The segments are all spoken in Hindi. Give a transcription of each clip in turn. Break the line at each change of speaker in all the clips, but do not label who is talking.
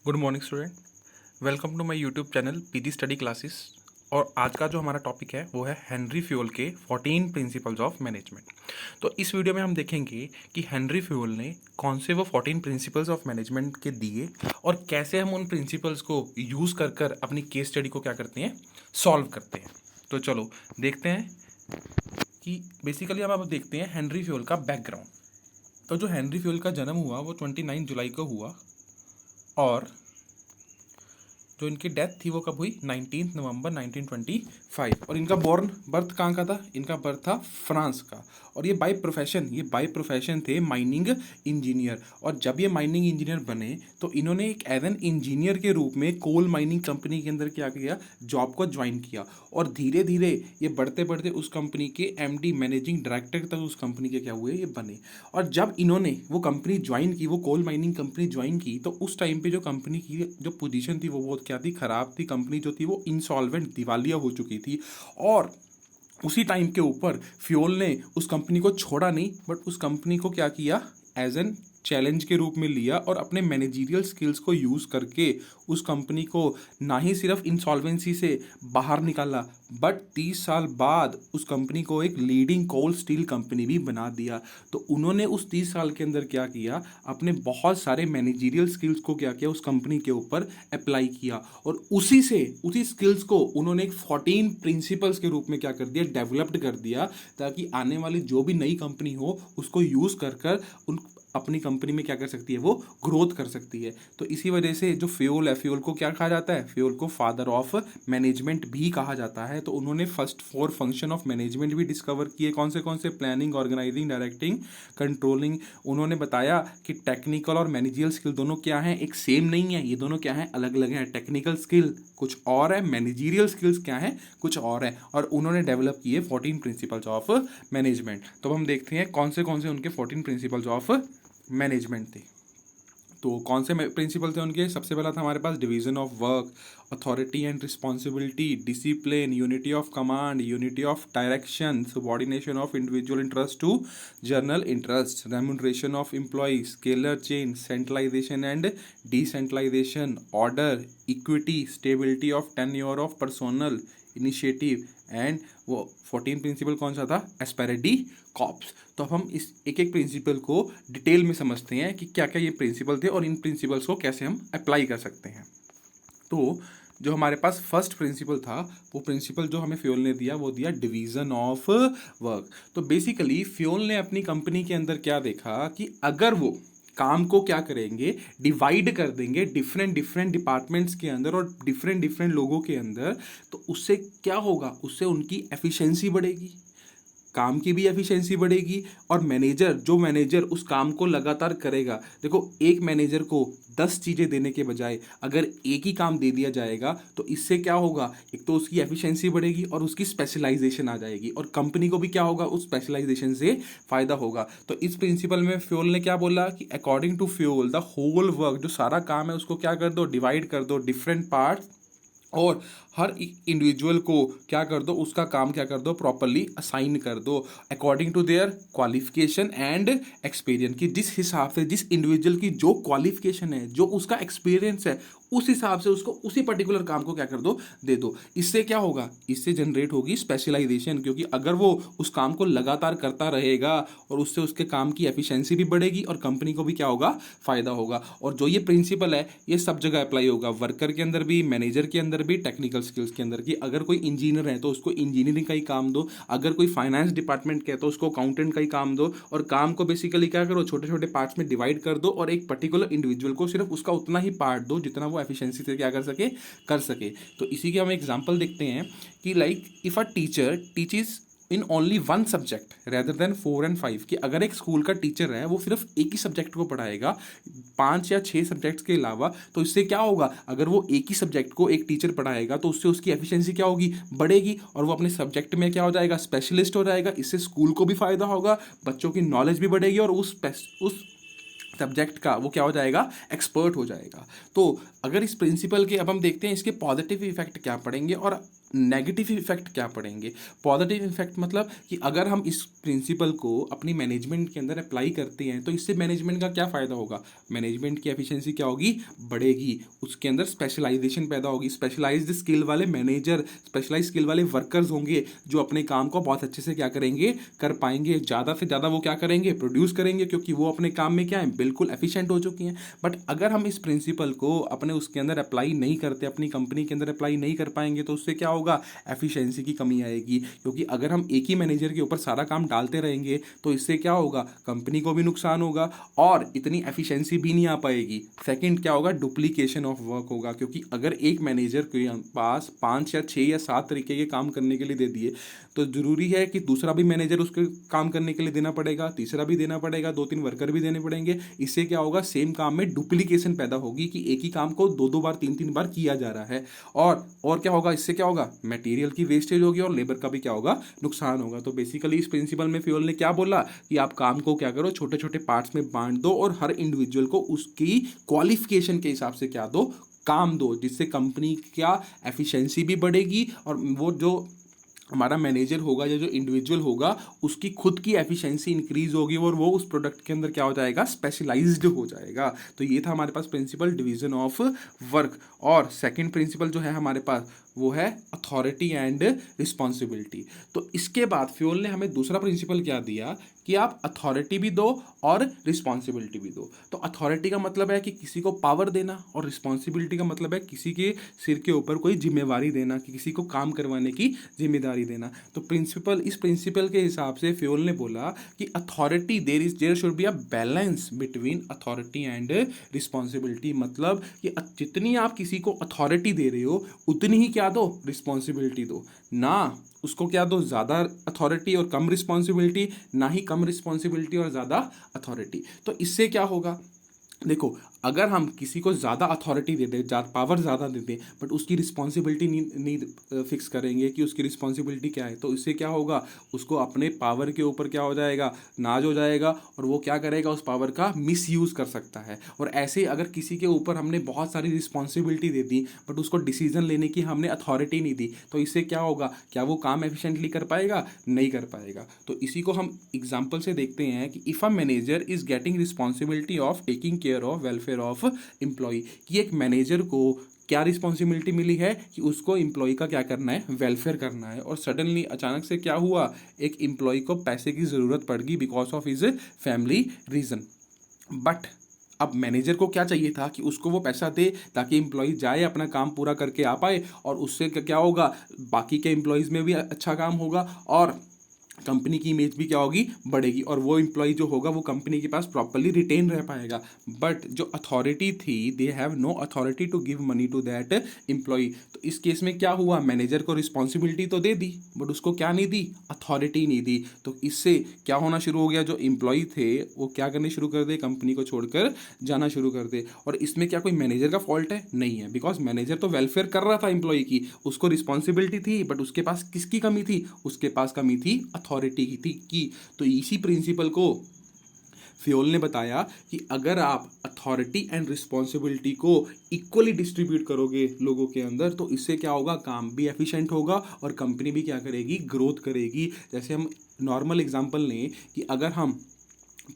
Good morning student. Welcome to my YouTube channel PG study classes. और आज का जो हमारा टॉपिक है वो है हेनरी फ्यूल के 14 प्रिंसिपल्स ऑफ मैनेजमेंट। तो इस वीडियो में हम देखेंगे कि हेनरी फ्यूल ने कौन से वो 14 प्रिंसिपल्स ऑफ मैनेजमेंट के दिए और कैसे हम उन प्रिंसिपल्स को यूज़ कर कर अपनी केस स्टडी को क्या करते हैं, सॉल्व करते हैं। तो चलो देखते हैं कि बेसिकली हम अब देखते हैं हेनरी फ्यूल का बैकग्राउंड। तो जो हेनरी फ्यूल का जन्म हुआ वो 29 जुलाई को हुआ और जो इनकी डेथ थी वो कब हुई, 19 नवंबर 1925। और इनका बर्थ कहाँ का था, इनका बर्थ था फ्रांस का। और ये बाय प्रोफेशन थे माइनिंग इंजीनियर। और जब ये माइनिंग इंजीनियर बने तो इन्होंने एक एज एन इंजीनियर के रूप में कोल माइनिंग कंपनी के अंदर क्या किया, जॉब को ज्वाइन किया। और धीरे धीरे ये बढ़ते बढ़ते उस कंपनी के एमडी मैनेजिंग डायरेक्टर तक उस कंपनी के क्या हुए, ये बने। और जब इन्होंने वो कंपनी ज्वाइन की, वो कोल माइनिंग कंपनी ज्वाइन की, तो उस टाइम पे जो कंपनी की जो पोजीशन थी वो बहुत क्या थी, खराब थी। कंपनी जो थी वो इंसॉल्वेंट, दिवालिया हो चुकी थी। और उसी टाइम के ऊपर फ्यूल ने उस कंपनी को छोड़ा नहीं, बट उस कंपनी को क्या किया, एज एन चैलेंज के रूप में लिया और अपने मैनेजरियल स्किल्स को यूज़ करके उस कंपनी को ना ही सिर्फ इंसॉल्वेंसी से बाहर निकाला, बट 30 साल बाद उस कंपनी को एक लीडिंग कोल स्टील कंपनी भी बना दिया। तो उन्होंने उस 30 साल के अंदर क्या किया, अपने बहुत सारे मैनेजरियल स्किल्स को क्या किया, उस कंपनी के ऊपर अप्लाई किया। और उसी स्किल्स को उन्होंने एक 14 प्रिंसिपल्स के रूप में क्या कर दिया, डेवलप्ड कर दिया, ताकि आने वाली जो भी नई कंपनी हो उसको यूज़ कर कर उन अपनी कंपनी में क्या कर सकती है, वो ग्रोथ कर सकती है। तो इसी वजह से जो फ्यूल है, फ्यूल को क्या कहा जाता है, फ्यूल को फादर ऑफ मैनेजमेंट भी कहा जाता है। तो उन्होंने फर्स्ट 4 फंक्शन ऑफ मैनेजमेंट भी डिस्कवर किए। कौन से प्लानिंग, ऑर्गेनाइजिंग, डायरेक्टिंग, कंट्रोलिंग। उन्होंने बताया कि टेक्निकल और मैनेजरियल स्किल दोनों क्या हैं, एक सेम नहीं है, ये दोनों क्या है, अलग अलग हैं। टेक्निकल स्किल कुछ और है, मैनेजरियल स्किल्स क्या है, कुछ और है। और उन्होंने डेवलप किए 14 प्रिंसिपल्स ऑफ मैनेजमेंट। तो हम देखते हैं कौन से उनके 14 प्रिंसिपल्स ऑफ मैनेजमेंट थे। तो कौन से प्रिंसिपल थे उनके, सबसे पहला था हमारे पास division of work, authority and responsibility, discipline, unity of command, unity of direction, subordination of individual interest to general interest, remuneration of employ, scalar chain, centralization and decentralization, order, equity, stability of tenure of personnel, initiative. And वो 14 प्रिंसिपल कौन सा था, एस्पेरेडी कॉप्स। तो हम इस एक एक प्रिंसिपल को डिटेल में समझते हैं कि क्या क्या ये प्रिंसिपल थे और इन प्रिंसिपल्स को कैसे हम अप्लाई कर सकते हैं। तो जो हमारे पास फर्स्ट प्रिंसिपल था, वो प्रिंसिपल जो हमें फ्यूल ने दिया, वो दिया डिवीजन ऑफ वर्क। तो बेसिकली फ्यूल ने अपनी कंपनी के अंदर क्या देखा कि अगर वो काम को क्या करेंगे, डिवाइड कर देंगे डिफरेंट डिफरेंट डिपार्टमेंट्स के अंदर और डिफरेंट डिफरेंट लोगों के अंदर, तो उससे क्या होगा, उससे उनकी एफिशिएंसी बढ़ेगी, काम की भी एफिशिएंसी बढ़ेगी। और मैनेजर उस काम को लगातार करेगा। देखो, एक मैनेजर को 10 चीज़ें देने के बजाय अगर एक ही काम दे दिया जाएगा तो इससे क्या होगा, एक तो उसकी एफिशिएंसी बढ़ेगी और उसकी स्पेशलाइजेशन आ जाएगी, और कंपनी को भी क्या होगा, उस स्पेशलाइजेशन से फायदा होगा। तो इस प्रिंसिपल में फ्यूल ने क्या बोला कि according to Fayol the whole work, जो सारा काम है उसको क्या कर दो, डिवाइड कर दो डिफरेंट पार्ट्स, और हर इंडिविजुअल को क्या कर दो, उसका काम क्या कर दो, प्रॉपरली असाइन कर दो according to their qualification and experience. कि जिस हिसाब से जिस इंडिविजुअल की जो क्वालिफिकेशन है, जो उसका एक्सपीरियंस है, उस हिसाब से उसको उसी पर्टिकुलर काम को क्या कर दो, दे दो। इससे क्या होगा, इससे जनरेट होगी स्पेशलाइजेशन, क्योंकि अगर वो उस काम को लगातार करता रहेगा और उससे उसके काम की एफिशिएंसी भी बढ़ेगी और कंपनी को भी क्या होगा, फायदा होगा। और जो ये प्रिंसिपल है ये सब जगह अप्लाई होगा, वर्कर के अंदर भी, मैनेजर के अंदर भी, टेक्निकल स्किल्स के अंदर। कि अगर कोई इंजीनियर है तो उसको इंजीनियरिंग का ही काम दो, अगर कोई फाइनेंस डिपार्टमेंट का है तो उसको अकाउंटेंट का ही काम दो, और काम को बेसिकली क्या करो, छोटे छोटे पार्ट्स में डिवाइड कर दो, और एक पर्टिकुलर इंडिविजुअल को सिर्फ उसका उतना ही पार्ट दो जितना वो एफिशिएंसी से क्या कर सके। तो इसी के हम एग्जांपल देखते हैं कि like if a teacher teaches in only one subject rather than 4 and 5, कि अगर एक स्कूल का टीचर है वो सिर्फ एक ही सब्जेक्ट को पढ़ाएगा 5 या 6 सब्जेक्ट्स के अलावा, तो इससे क्या होगा, अगर वो एक ही सब्जेक्ट को एक टीचर पढ़ाएगा तो उससे उसकी एफिशिएंसी क्या होगी, बढ़ेगी, और वो अपने सब्जेक्ट में क्या हो जाएगा, स्पेशलिस्ट हो जाएगा। इससे स्कूल को भी फायदा होगा, बच्चों की नॉलेज भी बढ़ेगी, और उस सब्जेक्ट का वो क्या हो जाएगा, एक्सपर्ट हो जाएगा। तो अगर इस प्रिंसिपल के अब हम देखते हैं इसके पॉजिटिव इफेक्ट क्या पड़ेंगे और नेगेटिव इफेक्ट क्या पड़ेंगे। पॉजिटिव इफेक्ट मतलब कि अगर हम इस प्रिंसिपल को अपनी मैनेजमेंट के अंदर अप्लाई करते हैं तो इससे मैनेजमेंट का क्या फ़ायदा होगा, मैनेजमेंट की एफिशिएंसी क्या होगी, बढ़ेगी, उसके अंदर स्पेशलाइजेशन पैदा होगी, स्पेशलाइज्ड स्किल वाले मैनेजर, स्पेशलाइज स्किल वाले वर्कर्स होंगे जो अपने काम को बहुत अच्छे से क्या करेंगे, कर पाएंगे, ज़्यादा से ज़्यादा वो क्या करेंगे, प्रोड्यूस करेंगे, क्योंकि वो अपने काम में क्या है, बिल्कुल एफिशिएंट हो चुकी हैं। बट अगर हम इस प्रिंसिपल को अपने उसके अंदर अप्लाई नहीं करते, अपनी कंपनी के अंदर अप्लाई नहीं कर पाएंगे तो उससे क्या होगा, एफिशिएंसी की कमी आएगी। क्योंकि अगर हम एक ही मैनेजर के ऊपर सारा काम डालते रहेंगे तो इससे क्या होगा, कंपनी को भी नुकसान होगा और इतनी एफिशिएंसी भी नहीं आ पाएगी। सेकंड क्या होगा, डुप्लीकेशन ऑफ वर्क होगा, क्योंकि अगर एक मैनेजर के पास 5 या 6 या 7 तरीके के काम करने के लिए दे दिए तो जरूरी है कि दूसरा भी मैनेजर उसके काम करने के लिए देना पड़ेगा, तीसरा भी देना पड़ेगा, 2-3 वर्कर भी देने पड़ेंगे। इससे क्या होगा, सेम काम में डुप्लीकेशन पैदा होगी कि एक ही काम को 2-2 बार 3-3 बार किया जा रहा है। और क्या होगा, इससे क्या होगा, मटेरियल की वेस्टेज होगी और लेबर का भी क्या होगा, नुकसान होगा। तो बेसिकली इस प्रिंसिपल में फ्यूल ने क्या बोला कि आप काम को क्या करो, छोटे छोटे पार्ट्स में बांट दो और हर इंडिविजुअल को उसकी क्वालिफिकेशन के हिसाब से क्या दो, काम दो, जिससे कंपनी क्या एफिशिएंसी भी बढ़ेगी और वो जो हमारा मैनेजर होगा या जो इंडिविजुअल होगा उसकी खुद की एफिशिएंसी इंक्रीज होगी और वो उस प्रोडक्ट के अंदर क्या हो जाएगा, स्पेशलाइज्ड हो जाएगा। तो ये था हमारे पास प्रिंसिपल डिवीजन ऑफ वर्क। और सेकंड प्रिंसिपल जो है हमारे पास वो है अथॉरिटी एंड रिस्पॉन्सिबिलिटी। तो इसके बाद फ्यूल ने हमें दूसरा प्रिंसिपल क्या दिया कि आप अथॉरिटी भी दो और रिस्पॉन्सिबिलिटी भी दो। तो अथॉरिटी का मतलब है कि किसी को पावर देना और रिस्पॉन्सिबिलिटी का मतलब है किसी के सिर के ऊपर कोई जिम्मेवारी देना, कि किसी को काम करवाने की जिम्मेदारी देना। तो इस प्रिंसिपल के हिसाब से फ्यूल ने बोला कि authority there should be a balance between authority and responsibility. मतलब कि जितनी आप किसी को अथॉरिटी दे रहे हो उतनी ही क्या दो, रिस्पॉन्सिबिलिटी दो। ना उसको क्या दो, ज़्यादा अथॉरिटी और कम रिस्पॉन्सिबिलिटी, ना ही कम रिस्पॉन्सिबिलिटी और ज़्यादा अथॉरिटी। तो इससे क्या होगा, देखो अगर हम किसी को ज़्यादा अथॉरिटी दे दें, पावर ज़्यादा दे दें, बट उसकी रिस्पॉन्सिबिलिटी नहीं फिक्स करेंगे कि उसकी रिस्पॉन्सिबिलिटी क्या है, तो इससे क्या होगा, उसको अपने पावर के ऊपर क्या हो जाएगा, नाज हो जाएगा और वो क्या करेगा, उस पावर का मिसयूज़ कर सकता है। और ऐसे अगर किसी के ऊपर हमने बहुत सारी रिस्पॉन्सिबिलिटी दे दी बट उसको डिसीजन लेने की हमने अथॉरिटी नहीं दी, तो इससे क्या होगा, क्या वो काम एफिशिएंटली कर पाएगा, नहीं कर पाएगा। तो इसी को हम एग्जाम्पल से देखते हैं कि if a manager is getting responsibility of taking care of welfare of employ, कि एक मैनेजर को क्या रिस्पॉन्सिबिलिटी मिली है कि उसको एम्प्लॉय का क्या करना है, वेलफेयर करना है। और सडनली अचानक से क्या हुआ, एक एम्प्लॉय को पैसे की ज़रूरत पड़ गई because of his family reason. But अब मैनेजर को क्या चाहिए था कि उसको वो पैसा दे ताकि एम्प्लॉय जाए अपना काम पूरा करके आ पाए और उससे क्या होगा, बाकी के एम्प्लॉयज़ में भी अच्छा काम होगा और कंपनी की इमेज भी क्या होगी, बढ़ेगी और वो एम्प्लॉय जो होगा वो कंपनी के पास प्रॉपरली रिटेन रह पाएगा। बट जो अथॉरिटी थी, they have no authority to give money to that employ. तो इस केस में क्या हुआ, मैनेजर को रिस्पॉन्सिबिलिटी तो दे दी बट उसको क्या नहीं दी, अथॉरिटी नहीं दी। तो इससे क्या होना शुरू हो गया, जो एम्प्लॉय थे वो क्या करने शुरू कर दे, कंपनी को छोड़कर जाना शुरू कर दे। और इसमें क्या कोई मैनेजर का फॉल्ट है, नहीं है, बिकॉज मैनेजर तो वेलफेयर कर रहा था एम्प्लॉय की, उसको रिस्पॉन्सिबिलिटी थी बट उसके पास किसकी कमी थी, उसके पास कमी थी अथॉरिटी की। तो इसी प्रिंसिपल को फ्योल ने बताया कि अगर आप अथॉरिटी एंड रिस्पॉन्सिबिलिटी को इक्वली डिस्ट्रीब्यूट करोगे लोगों के अंदर तो इससे क्या होगा, काम भी एफिशिएंट होगा और कंपनी भी क्या करेगी, ग्रोथ करेगी। जैसे हम नॉर्मल एग्जांपल लें कि अगर हम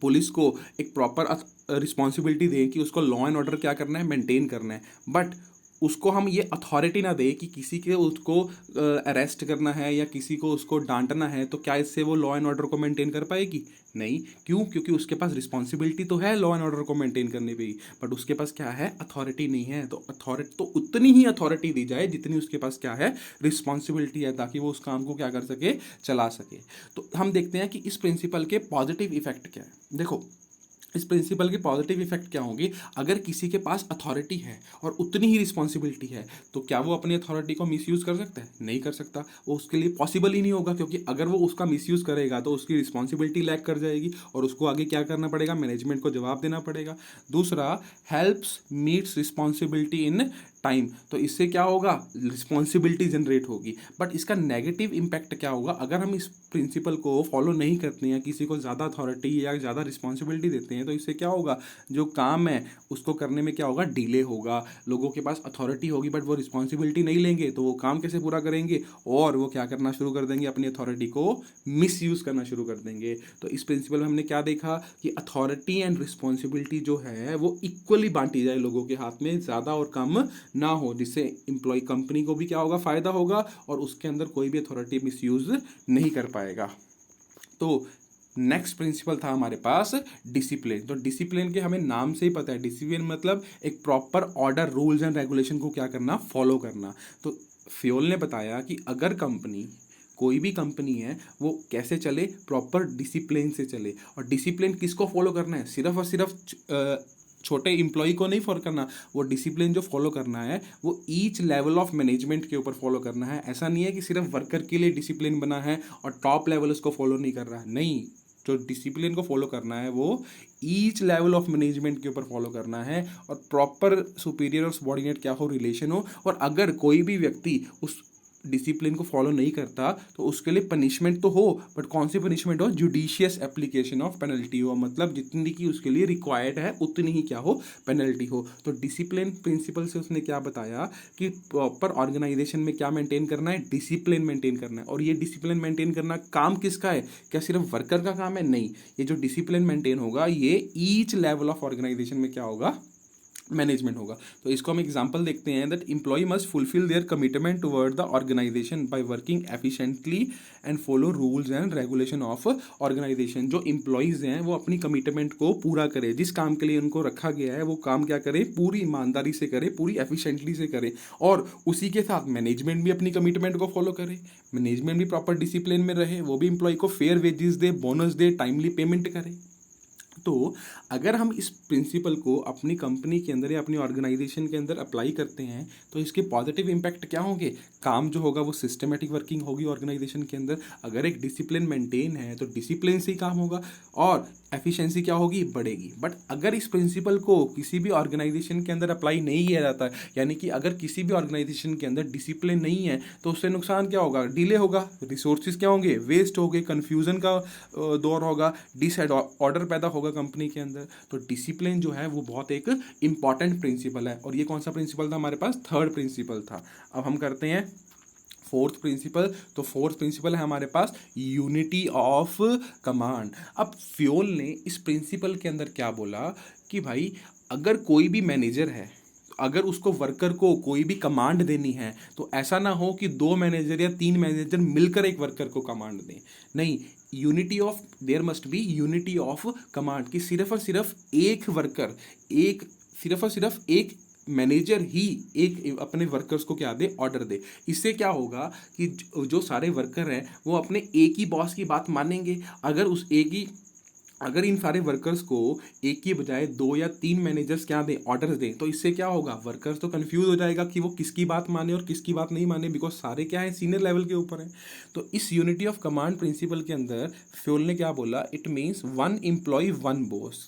पुलिस को एक प्रॉपर रिस्पॉन्सिबिलिटी दें कि उसको लॉ एंड ऑर्डर क्या करना है, मेंटेन करना है, बट उसको हम ये अथॉरिटी ना दे कि किसी के उसको अरेस्ट करना है या किसी को उसको डांटना है, तो क्या इससे वो लॉ एंड ऑर्डर को मेंटेन कर पाएगी, नहीं। क्यों, क्योंकि उसके पास रिस्पॉन्सिबिलिटी तो है लॉ एंड ऑर्डर को मेंटेन करने पे ही, बट उसके पास क्या है, अथॉरिटी नहीं है। तो अथॉरिटी तो उतनी ही अथॉरिटी दी जाए जितनी उसके पास क्या है, रिस्पॉन्सिबिलिटी है, ताकि वो उस काम को क्या कर सके, चला सके। तो हम देखते हैं कि इस प्रिंसिपल के पॉजिटिव इफेक्ट क्या है। देखो इस प्रिंसिपल के पॉजिटिव इफेक्ट क्या होंगे, अगर किसी के पास अथॉरिटी है और उतनी ही रिस्पॉन्सिबिलिटी है तो क्या वो अपनी अथॉरिटी को मिसयूज़ कर सकता है, नहीं कर सकता, वो उसके लिए पॉसिबल ही नहीं होगा, क्योंकि अगर वो उसका मिसयूज़ करेगा तो उसकी रिस्पॉन्सिबिलिटी लैक कर जाएगी और उसको आगे क्या करना पड़ेगा, मैनेजमेंट को जवाब देना पड़ेगा। दूसरा, helps meets responsibility in time, तो इससे क्या होगा, रिस्पॉन्सिबिलिटी जनरेट होगी। बट इसका नेगेटिव इम्पैक्ट क्या होगा, अगर हम इस प्रिंसिपल को फॉलो नहीं करते हैं, किसी को ज़्यादा अथॉरिटी या ज़्यादा रिस्पॉन्सिबिलिटी देते हैं, तो इससे क्या होगा, जो काम है उसको करने में क्या होगा, डिले होगा। लोगों के पास अथॉरिटी होगी बट वो रिस्पॉन्सिबिलिटी नहीं लेंगे, तो वो काम कैसे पूरा करेंगे, और वो क्या करना शुरू कर देंगे, अपनी अथॉरिटी को मिसयूज़ करना शुरू कर देंगे। तो इस प्रिंसिपल में हमने क्या देखा कि अथॉरिटी एंड रिस्पॉन्सिबिलिटी जो है वो इक्वली बांटी जाए लोगों के हाथ में, ज़्यादा और कम ना हो, जिससे एम्प्लॉय कंपनी को भी क्या होगा, फ़ायदा होगा और उसके अंदर कोई भी अथॉरिटी मिसयूज़ नहीं कर पाएगा। तो नेक्स्ट प्रिंसिपल था हमारे पास डिसिप्लिन। तो डिसिप्लिन के हमें नाम से ही पता है, डिसिप्लिन मतलब एक proper order, rules and regulation को क्या करना, फॉलो करना। तो फ्योल ने बताया कि अगर कंपनी, कोई भी कंपनी है, वो कैसे चले, प्रॉपर डिसिप्लिन से चले। और डिसिप्लिन किसको फॉलो करना है, सिर्फ और सिर्फ छोटे एम्प्लॉय को नहीं फॉलो करना, वो डिसिप्लिन जो फॉलो करना है वो ईच लेवल ऑफ मैनेजमेंट के ऊपर फॉलो करना है। ऐसा नहीं है कि सिर्फ वर्कर के लिए डिसिप्लिन बना है और टॉप लेवल उसको फॉलो नहीं कर रहा है, नहीं, जो डिसिप्लिन को फॉलो करना है वो ईच लेवल ऑफ मैनेजमेंट के ऊपर फॉलो करना है, और प्रॉपर सुपीरियर और सबॉर्डिनेट क्या हो, रिलेशन हो। और अगर कोई भी व्यक्ति उस डिसिप्लिन को फॉलो नहीं करता तो उसके लिए पनिशमेंट तो हो, बट कौन सी पनिशमेंट हो, जुडिशियस एप्लीकेशन ऑफ पेनल्टी हो, मतलब जितनी की उसके लिए रिक्वायर्ड है उतनी ही क्या हो, पेनल्टी हो। तो डिसिप्लिन प्रिंसिपल से उसने क्या बताया कि प्रॉपर ऑर्गेनाइजेशन में क्या मेंटेन करना है, डिसिप्लिन मेंटेन करना है। और ये डिसिप्लिन मेंटेन करना काम किसका है, क्या सिर्फ वर्कर का काम है, नहीं, ये जो डिसिप्लिन मेंटेन होगा ये ईच लेवल ऑफ ऑर्गेनाइजेशन में क्या होगा, मैनेजमेंट होगा। तो इसको हम एग्जांपल देखते हैं that employ must fulfil their commitment toward the organisation by working efficiently and follow rules and regulation of organisation. जो एम्प्लॉयज़ हैं वो अपनी कमिटमेंट को पूरा करें, जिस काम के लिए उनको रखा गया है वो काम क्या करे, पूरी ईमानदारी से करे, पूरी एफिशिएंटली से करे। और उसी के साथ मैनेजमेंट भी अपनी कमिटमेंट को फॉलो करे, मैनेजमेंट भी प्रॉपर डिसिप्लिन में रहे, वो भी एम्प्लॉय को फेयर वेजेस दे, बोनस दे, टाइमली पेमेंट करे। तो अगर हम इस प्रिंसिपल को अपनी कंपनी के अंदर या अपनी ऑर्गेनाइजेशन के अंदर अप्लाई करते हैं तो इसके पॉजिटिव इम्पैक्ट क्या होंगे, काम जो होगा वो सिस्टमेटिक वर्किंग होगी ऑर्गेनाइजेशन के अंदर। अगर एक डिसिप्लिन मेंटेन है तो डिसिप्लिन से ही काम होगा और एफिशिएंसी क्या होगी, बढ़ेगी। बट अगर इस प्रिंसिपल को किसी भी ऑर्गेनाइजेशन के अंदर अप्लाई नहीं किया जाता, यानी कि अगर किसी भी ऑर्गेनाइजेशन के अंदर डिसिप्लिन नहीं है तो उससे नुकसान क्या होगा, डिले होगा, रिसोर्सेज क्या होंगे, वेस्ट होंगे, कन्फ्यूजन का दौर होगा, डिसऑर्डर पैदा होगा कंपनी के अंदर। तो डिसिप्लिन जो है वो बहुत एक इंपॉर्टेंट प्रिंसिपल है। और ये कौन सा प्रिंसिपल था हमारे पास, थर्ड प्रिंसिपल था। अब हम करते हैं फोर्थ प्रिंसिपल। तो फोर्थ प्रिंसिपल है हमारे पास यूनिटी ऑफ कमांड। अब फ्योल ने इस प्रिंसिपल के अंदर क्या बोला कि भाई अगर कोई भी मैनेजर है, अगर उसको वर्कर को कोई भी कमांड देनी है तो ऐसा ना हो कि 2 मैनेजर या 3 मैनेजर मिलकर एक वर्कर को कमांड दें, नहीं, unity of, there must be unity of command, कि सिर्फ और सिर्फ एक वर्कर, एक सिर्फ और सिर्फ एक मैनेजर ही एक अपने वर्कर्स को क्या दे, ऑर्डर दे। इससे क्या होगा कि जो सारे वर्कर हैं वो अपने एक ही बॉस की बात मानेंगे। अगर इन सारे वर्कर्स को एक की बजाय 2 या 3 मैनेजर्स क्या दें, ऑर्डर्स दें, तो इससे क्या होगा, वर्कर्स तो कंफ्यूज हो जाएगा कि वो किसकी बात माने और किसकी बात नहीं माने, बिकॉज सारे क्या है, सीनियर लेवल के ऊपर हैं। तो इस यूनिटी ऑफ कमांड प्रिंसिपल के अंदर फ्योल ने क्या बोला, it means 1 employ 1 boss,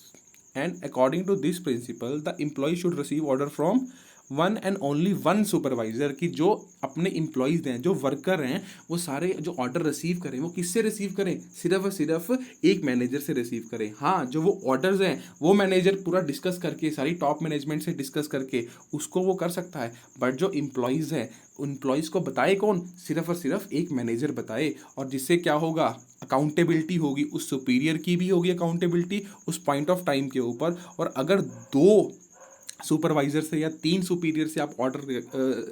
and according to this principle the employ should receive order from 1 and only 1 supervisor, कि जो अपने एम्प्लॉयज़ हैं, जो वर्कर हैं, वो सारे जो ऑर्डर रिसीव करें वो किससे रिसीव करें, सिर्फ और सिर्फ एक मैनेजर से रिसीव करें। हाँ, जो वो ऑर्डर्स हैं वो मैनेजर पूरा डिस्कस करके, सारी टॉप मैनेजमेंट से डिस्कस करके उसको वो कर सकता है, बट जो एम्प्लॉयज़ हैं एम्प्लॉयज़ को बताए कौन, सिर्फ और सिर्फ एक मैनेजर बताए। और जिससे क्या होगा, अकाउंटेबिलिटी होगी, उस सुपीरियर की भी होगी अकाउंटेबिलिटी उस पॉइंट ऑफ टाइम के ऊपर। और अगर 2 सुपरवाइजर से या 3 सुपीरियर से आप ऑर्डर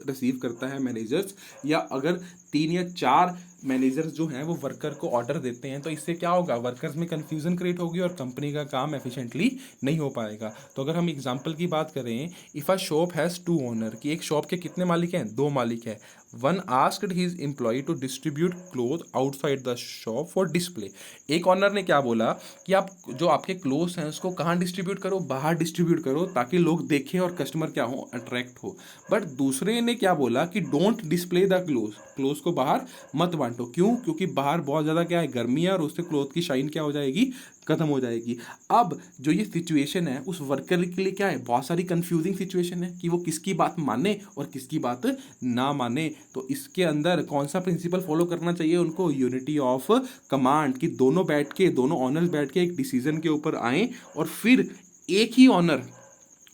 रिसीव करता है मैनेजर्स, या अगर 3 या 4 मैनेजर्स जो हैं वो वर्कर को ऑर्डर देते हैं, तो इससे क्या होगा, वर्कर्स में कंफ्यूजन क्रिएट होगी और कंपनी का काम एफिशिएंटली नहीं हो पाएगा। तो अगर हम एग्जांपल की बात करें, if a shop has 2 owner, कि एक शॉप के कितने मालिक हैं, 2 मालिक हैं। 1 asked his employ to distribute cloth outside the shop for display. एक ऑनर ने क्या बोला कि आप जो आपके क्लोथ्स हैं उसको कहाँ डिस्ट्रीब्यूट करो, बाहर डिस्ट्रीब्यूट करो, ताकि लोग देखें और कस्टमर क्या हो, अट्रैक्ट हो। बट दूसरे ने क्या बोला कि डोंट डिस्प्ले द क्लोथ्स को बाहर मत बांटो। क्यों? क्योंकि बाहर बहुत ज़्यादा क्या है, गर्मी है, और उससे क्लॉथ की शाइन क्या हो जाएगी, खत्म हो जाएगी। अब जो ये सिचुएशन है उस वर्कर के लिए क्या है, बहुत सारी कंफ्यूजिंग सिचुएशन है कि वो किसकी बात माने और किसकी बात ना माने। तो इसके अंदर कौन सा प्रिंसिपल फॉलो करना चाहिए उनको, यूनिटी ऑफ कमांड, कि दोनों बैठ के, दोनों ऑनर्स बैठ के एक डिसीजन के ऊपर आए और फिर एक ही ऑनर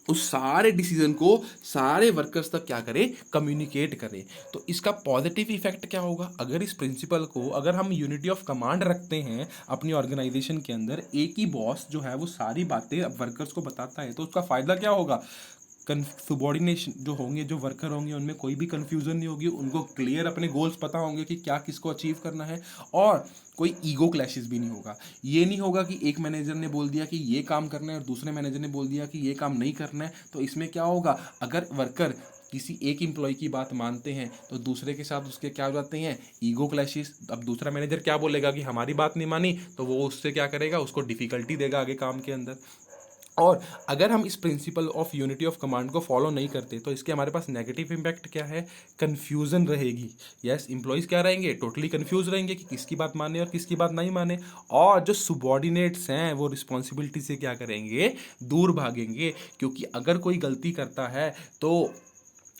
उस सारे डिसीजन को सारे वर्कर्स तक क्या करें, कम्युनिकेट करें। तो इसका पॉजिटिव इफेक्ट क्या होगा, अगर इस प्रिंसिपल को, अगर हम यूनिटी ऑफ कमांड रखते हैं अपनी ऑर्गेनाइजेशन के अंदर, एक ही बॉस जो है वो सारी बातें वर्कर्स को बताता है, तो उसका फायदा क्या होगा, सुबॉर्डिनेशन जो होंगे, जो वर्कर होंगे, उनमें कोई भी कंफ्यूजन नहीं होगी, उनको क्लियर अपने गोल्स पता होंगे कि क्या किसको अचीव करना है, और कोई ईगो क्लैशेस भी नहीं होगा। ये नहीं होगा कि एक मैनेजर ने बोल दिया कि ये काम करना है और दूसरे मैनेजर ने बोल दिया कि ये काम नहीं करना है। तो इसमें क्या होगा, अगर वर्कर किसी एक एम्प्लॉय की बात मानते हैं तो दूसरे के साथ उसके क्या हो जाते हैं, ईगो क्लैशेस। अब दूसरा मैनेजर क्या बोलेगा कि हमारी बात नहीं मानी, तो वो उससे क्या करेगा, उसको डिफिकल्टी देगा आगे काम के अंदर। और अगर हम इस principle of unity of command को फॉलो नहीं करते तो इसके हमारे पास नेगेटिव इम्पैक्ट क्या है, कंफ्यूजन रहेगी। यस, एम्प्लॉयज़ क्या रहेंगे, टोटली कंफ्यूज रहेंगे कि किसकी बात माने और किसकी बात नहीं माने। और जो सुबॉर्डिनेट्स हैं वो रिस्पॉन्सिबिलिटी से क्या करेंगे, दूर भागेंगे। क्योंकि अगर कोई गलती करता है तो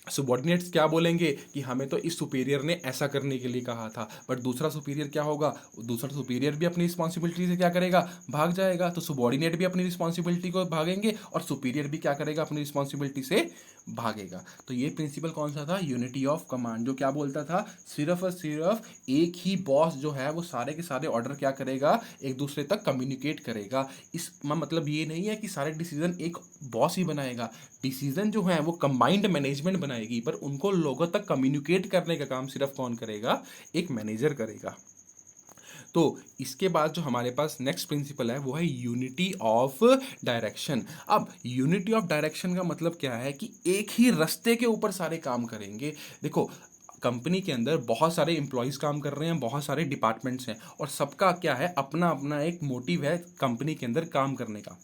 सुबॉर्डिनेट्स क्या बोलेंगे कि हमें तो इस सुपीरियर ने ऐसा करने के लिए कहा था, बट दूसरा सुपीरियर क्या होगा, दूसरा सुपीरियर भी अपनी रिस्पॉन्सिबिलिटी से क्या करेगा, भाग जाएगा। तो सुबॉर्डिनेट भी अपनी रिस्पॉन्सिबिलिटी को भागेंगे और सुपीरियर भी क्या करेगा, अपनी रिस्पॉन्सिबिलिटी से भागेगा। तो ये प्रिंसिपल कौन सा था, यूनिटी ऑफ कमांड, जो क्या बोलता था, सिर्फ और सिर्फ एक ही बॉस जो है वो सारे के सारे ऑर्डर क्या करेगा, एक दूसरे तक कम्युनिकेट करेगा। इस मतलब ये नहीं है कि सारे डिसीजन एक बॉस ही बनाएगा, डिसीजन जो है वो कंबाइंड मैनेजमेंट बनाएगी, पर उनको लोगों तक कम्युनिकेट करने का काम सिर्फ कौन करेगा, एक मैनेजर करेगा। तो इसके बाद जो हमारे पास नेक्स्ट प्रिंसिपल है वो है यूनिटी ऑफ डायरेक्शन। अब यूनिटी ऑफ डायरेक्शन का मतलब क्या है कि एक ही रास्ते के ऊपर सारे काम करेंगे। देखो, कंपनी के अंदर बहुत सारे एम्प्लॉयज़ काम कर रहे हैं, बहुत सारे डिपार्टमेंट्स हैं, और सबका क्या है, अपना अपना एक मोटिव है कंपनी के अंदर काम करने का।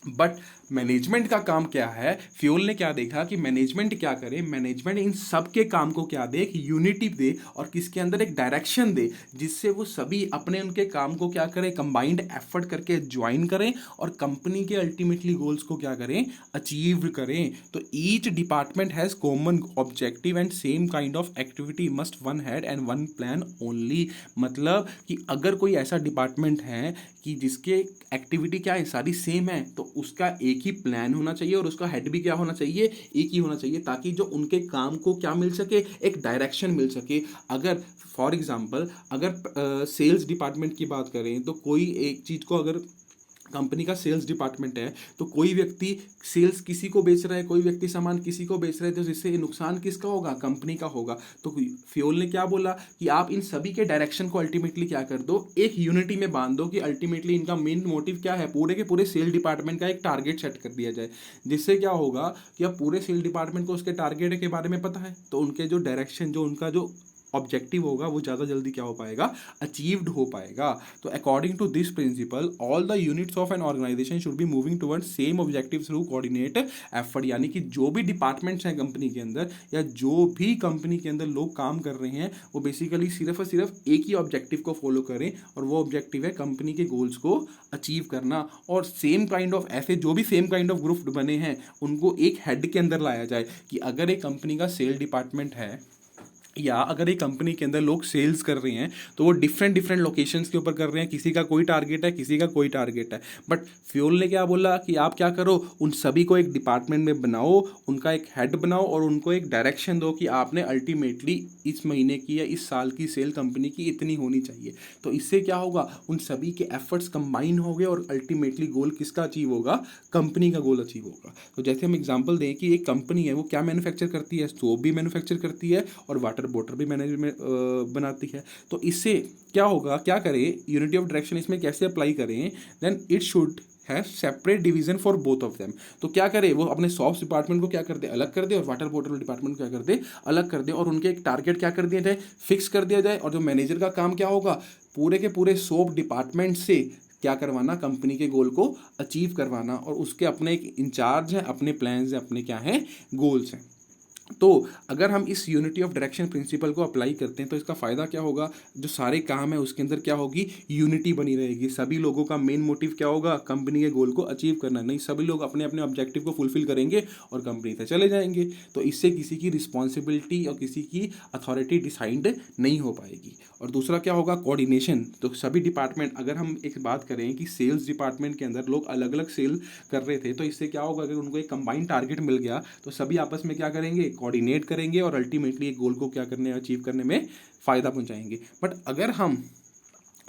बट मैनेजमेंट का काम क्या है, फ्यूल ने क्या देखा कि मैनेजमेंट क्या करे, मैनेजमेंट इन सब के काम को क्या दे, यूनिटी दे, और किसके अंदर एक डायरेक्शन दे, जिससे वो सभी अपने उनके काम को क्या करें, कंबाइंड एफर्ट करके ज्वाइन करें और कंपनी के अल्टीमेटली गोल्स को क्या करें, अचीव करें। तो each department has common objective and same kind of activity, must one head and one plan only. मतलब कि अगर कोई ऐसा डिपार्टमेंट है कि जिसके एक्टिविटी क्या है, सारी सेम है, तो उसका एक ही प्लान होना चाहिए और उसका हेड भी क्या होना चाहिए, एक ही होना चाहिए, ताकि जो उनके काम को क्या मिल सके, एक डायरेक्शन मिल सके। अगर फॉर एग्जांपल अगर सेल्स डिपार्टमेंट की बात करें तो कोई एक चीज़ को, अगर कंपनी का सेल्स डिपार्टमेंट है तो कोई व्यक्ति सेल्स किसी को बेच रहा है, कोई व्यक्ति सामान किसी को बेच रहा है, तो जिससे नुकसान किसका होगा, कंपनी का होगा। तो फ्यूल ने क्या बोला कि आप इन सभी के डायरेक्शन को अल्टीमेटली क्या कर दो, एक यूनिटी में बांध दो, कि अल्टीमेटली इनका मेन मोटिव क्या है, पूरे के पूरे सेल डिपार्टमेंट का एक टारगेट सेट कर दिया जाए, जिससे क्या होगा कि अब पूरे सेल डिपार्टमेंट को उसके टारगेट के बारे में पता है, तो उनके जो डायरेक्शन, जो उनका जो ऑब्जेक्टिव होगा वो ज़्यादा जल्दी क्या हो पाएगा, अचीव्ड हो पाएगा। तो according to this principle all the units of an organisation should be moving toward same objective through coordinate effort. यानी कि जो भी डिपार्टमेंट्स हैं कंपनी के अंदर, या जो भी कंपनी के अंदर लोग काम कर रहे हैं, वो बेसिकली सिर्फ और सिर्फ एक ही ऑब्जेक्टिव को फॉलो करें, और वो ऑब्जेक्टिव है कंपनी के गोल्स को अचीव करना। और सेम काइंड ऑफ, ऐसे जो भी सेम काइंड ऑफ ग्रुप बने हैं उनको एक हेड के अंदर लाया जाए, कि अगर एक कंपनी का सेल डिपार्टमेंट है, या अगर एक कंपनी के अंदर लोग सेल्स कर रहे हैं, तो वो डिफरेंट डिफरेंट लोकेशंस के ऊपर कर रहे हैं, किसी का कोई टारगेट है, किसी का कोई टारगेट है। बट फ्यूल ने क्या बोला कि आप क्या करो, उन सभी को एक डिपार्टमेंट में बनाओ, उनका एक हेड बनाओ और उनको एक डायरेक्शन दो कि आपने अल्टीमेटली इस महीने की या इस साल की सेल कंपनी की इतनी होनी चाहिए। तो इससे क्या होगा, उन सभी के एफर्ट्स कंबाइन हो गए और अल्टीमेटली गोल किसका अचीव होगा, कंपनी का गोल अचीव होगा। तो जैसे हम एग्जाम्पल दें कि एक कंपनी है, वो क्या मैन्युफैक्चर करती है, सोप भी मैन्युफैक्चर करती है और वाटर बोतल भी मैनेजमेंट बनाती है। तो इससे क्या होगा, क्या करें, यूनिटी ऑफ डायरेक्शन इसमें कैसे अप्लाई करें, then it should have separate division for both of them. तो क्या करे, वो अपने सॉफ्ट डिपार्टमेंट को क्या कर दे, अलग कर दे, और वाटर बोतल डिपार्टमेंट को क्या कर दे, अलग कर दे, और उनके एक टारगेट क्या कर दिया जाए, फिक्स कर दिया जाए। और जो मैनेजर का काम क्या होगा, पूरे के पूरे सॉफ्ट डिपार्टमेंट से क्या करवाना, कंपनी के गोल को अचीव करवाना, और उसके अपने एक इंचार्ज है, अपने प्लान्स हैं, अपने क्या हैं, गोल्स हैं। तो अगर हम इस यूनिटी ऑफ डायरेक्शन प्रिंसिपल को अप्लाई करते हैं तो इसका फ़ायदा क्या होगा, जो सारे काम है उसके अंदर क्या होगी, यूनिटी बनी रहेगी। सभी लोगों का मेन मोटिव क्या होगा, कंपनी के गोल को अचीव करना, नहीं सभी लोग अपने अपने ऑब्जेक्टिव को फुलफिल करेंगे और कंपनी से चले जाएंगे। तो इससे किसी की रिस्पॉन्सिबिलिटी और किसी की अथॉरिटी डिसाइड नहीं हो पाएगी। और दूसरा क्या होगा, कोऑर्डिनेशन। तो सभी डिपार्टमेंट, अगर हम एक बात करें कि सेल्स डिपार्टमेंट के अंदर लोग अलग अलग सेल कर रहे थे, तो इससे क्या होगा, अगर उनको एक कंबाइंड टारगेट मिल गया तो सभी आपस में क्या करेंगे, कोऑर्डिनेट करेंगे और अल्टीमेटली एक गोल को क्या करने, अचीव करने में फ़ायदा पहुंचाएंगे। बट अगर हम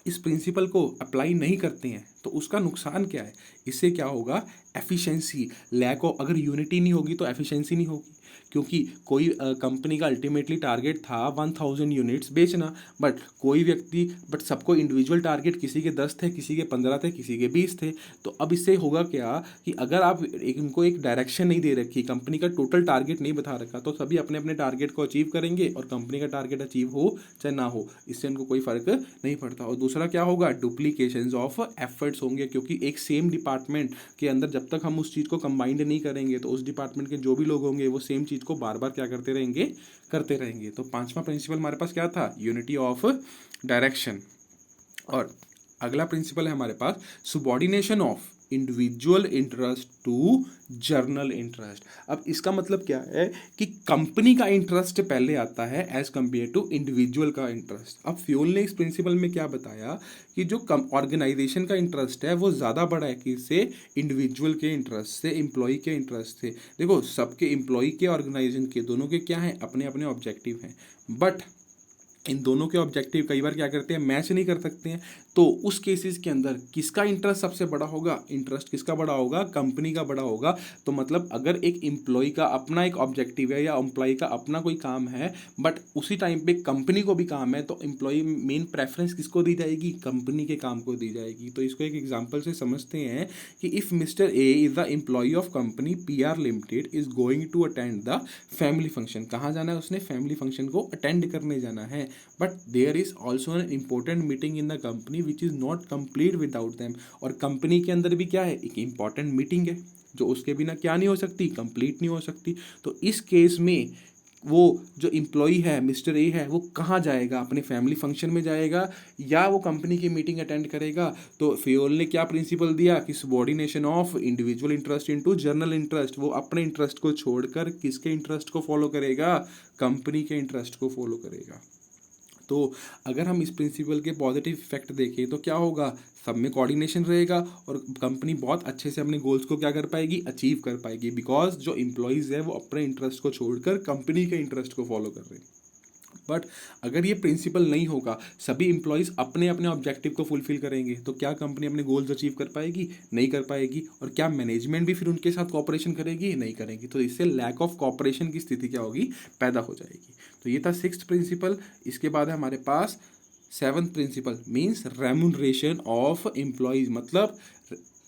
इस प्रिंसिपल को अप्लाई नहीं करते हैं तो उसका नुकसान क्या है, इससे क्या होगा, एफिशिएंसी, लैक ऑफ, अगर यूनिटी नहीं होगी तो एफिशिएंसी नहीं होगी। क्योंकि कोई कंपनी का अल्टीमेटली टारगेट था 1000 यूनिट्स बेचना, बट सबको इंडिविजुअल टारगेट, किसी के 10 थे, किसी के 15 थे, किसी के 20 थे। तो अब इससे होगा क्या कि अगर आप इनको एक डायरेक्शन नहीं दे रखी, कंपनी का टोटल टारगेट नहीं बता रखा, तो सभी अपने अपने टारगेट को अचीव करेंगे और कंपनी का टारगेट अचीव हो चाहे ना हो, इससे उनको कोई फर्क नहीं पड़ता। और दूसरा क्या होगा, डुप्लीकेशंस ऑफ एफर्ट्स होंगे, क्योंकि एक सेम डिपार्टमेंट के अंदर जब तक हम उस चीज़ को कंबाइंड नहीं करेंगे तो उस डिपार्टमेंट के जो भी लोग होंगे वो सेम चीज़ को बार बार क्या करते रहेंगे। तो पांचवा प्रिंसिपल हमारे पास क्या था, यूनिटी ऑफ डायरेक्शन। और अगला प्रिंसिपल है हमारे पास subordination of individual interest to general interest. अब इसका मतलब क्या है कि कंपनी का इंटरेस्ट पहले आता है एज कंपेयर टू इंडिविजुअल का इंटरेस्ट। अब फ्यूल ने इस प्रिंसिपल में क्या बताया कि जो ऑर्गेनाइजेशन का इंटरेस्ट है वो ज़्यादा बड़ा है किससे, इंडिविजुअल के इंटरेस्ट से, एम्प्लॉय के इंटरेस्ट से। देखो सबके एम्प्लॉय के, ऑर्गेनाइजेशन के, दोनों के क्या हैं, अपने अपने ऑब्जेक्टिव हैं, बट इन दोनों के ऑब्जेक्टिव कई बार क्या करते हैं, मैच नहीं कर सकते हैं। तो उस केसेस के अंदर किसका इंटरेस्ट सबसे बड़ा होगा, इंटरेस्ट किसका बड़ा होगा, कंपनी का बड़ा होगा। तो मतलब अगर एक एम्प्लॉय का अपना एक ऑब्जेक्टिव है या एम्प्लॉय का अपना कोई काम है, बट उसी टाइम पे कंपनी को भी काम है, तो एम्प्लॉय मेन प्रेफरेंस किसको दी जाएगी, कंपनी के काम को दी जाएगी। तो इसको एक एग्जाम्पल से समझते हैं कि if mister A is the employ of company PR limited is going to attend the family function. कहाँ जाना है उसने, फैमिली फंक्शन को अटेंड करने जाना है, but there is also an important meeting in the company which is not complete without them. और कंपनी के अंदर भी क्या है, एक इंपॉर्टेंट मीटिंग है जो उसके बिना क्या नहीं हो सकती, कंप्लीट नहीं हो सकती। तो इस केस में वो जो एम्प्लॉय है मिस्टर ए है, वो कहाँ जाएगा, अपने फैमिली फंक्शन में जाएगा या वो कंपनी की मीटिंग अटेंड करेगा। तो फियोल ने क्या प्रिंसिपल दिया कि subordination of individual interest into journal interest. वो अपने इंटरेस्ट को छोड़कर किसके इंटरेस्ट को फॉलो करेगा, कंपनी के इंटरेस्ट को फॉलो करेगा। तो अगर हम इस प्रिंसिपल के पॉजिटिव इफेक्ट देखें तो क्या होगा, सब में कोऑर्डिनेशन रहेगा और कंपनी बहुत अच्छे से अपने गोल्स को क्या कर पाएगी, अचीव कर पाएगी, बिकॉज जो एम्प्लॉयज़ है वो अपने इंटरेस्ट को छोड़कर कंपनी के इंटरेस्ट को फॉलो कर रहे हैं। बट अगर ये प्रिंसिपल नहीं होगा, सभी इंप्लॉयज़ अपने अपने ऑब्जेक्टिव को फुलफिल करेंगे, तो क्या कंपनी अपने गोल्स अचीव कर पाएगी, नहीं कर पाएगी। और क्या मैनेजमेंट भी फिर उनके साथ कॉपरेशन करेगी, नहीं करेगी। तो इससे लैक ऑफ कॉपरेशन की स्थिति क्या होगी, पैदा हो जाएगी। तो ये था सिक्स्थ प्रिंसिपल। इसके बाद है हमारे पास seventh principle, means remuneration of employees. मतलब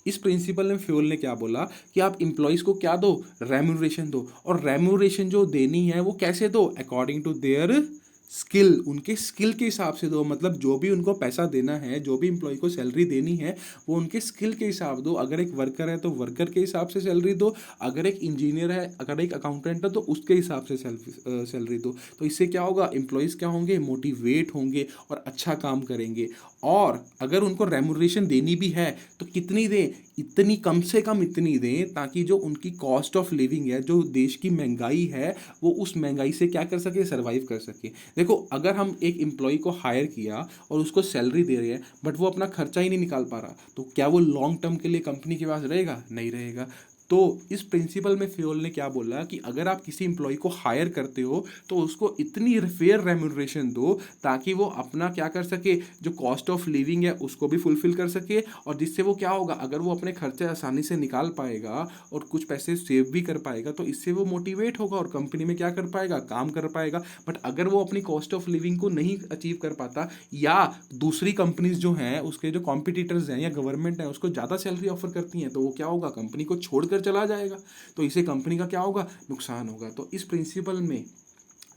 इस प्रिंसिपल में फ्यूल ने क्या बोला कि आप इंप्लॉयज़ को क्या दो, रेम्यूनरेशन दो। और रेम्यूनरेशन जो देनी है वो कैसे दो, अकॉर्डिंग टू देयर स्किल, उनके स्किल के हिसाब से दो। मतलब जो भी उनको पैसा देना है, जो भी एम्प्लॉय को सैलरी देनी है, वो उनके स्किल के हिसाब दो। अगर एक वर्कर है तो वर्कर के हिसाब से सैलरी दो, अगर एक इंजीनियर है, अगर एक अकाउंटेंट है तो उसके हिसाब से सैलरी दो। तो इससे क्या होगा, एम्प्लॉयज़ क्या होंगे, मोटिवेट होंगे और अच्छा काम करेंगे। और अगर उनको रेम्यूनरेशन देनी भी है तो कितनी दें, इतनी, कम से कम इतनी दें ताकि जो उनकी कॉस्ट ऑफ लिविंग है, जो देश की महंगाई है, वो उस महंगाई से क्या कर सके, सर्वाइव कर सके। देखो अगर हम एक एम्प्लॉय को हायर किया और उसको सैलरी दे रहे हैं बट वो अपना खर्चा ही नहीं निकाल पा रहा, तो क्या वो लॉन्ग टर्म के लिए कंपनी के पास रहेगा, नहीं रहेगा। तो इस प्रिंसिपल में फ्योल ने क्या बोला कि अगर आप किसी एम्प्लॉय को हायर करते हो तो उसको इतनी फेयर रेम्यूनरेशन दो ताकि वो अपना क्या कर सके, जो कॉस्ट ऑफ लिविंग है उसको भी फुलफिल कर सके। और जिससे वो क्या होगा, अगर वो अपने खर्चे आसानी से निकाल पाएगा और कुछ पैसे सेव भी कर पाएगा तो इससे वो मोटिवेट होगा और कंपनी में क्या कर पाएगा, काम कर पाएगा। बट अगर वो अपनी कॉस्ट ऑफ लिविंग को नहीं अचीव कर पाता या दूसरी कंपनीज जो हैं उसके जो कॉम्पिटिटर्स हैं या गवर्नमेंट है उसको ज़्यादा सैलरी ऑफर करती हैं, तो वो क्या होगा, कंपनी को छोड़कर चला जाएगा। तो इसे कंपनी का क्या होगा, नुकसान होगा। तो इस प्रिंसिपल में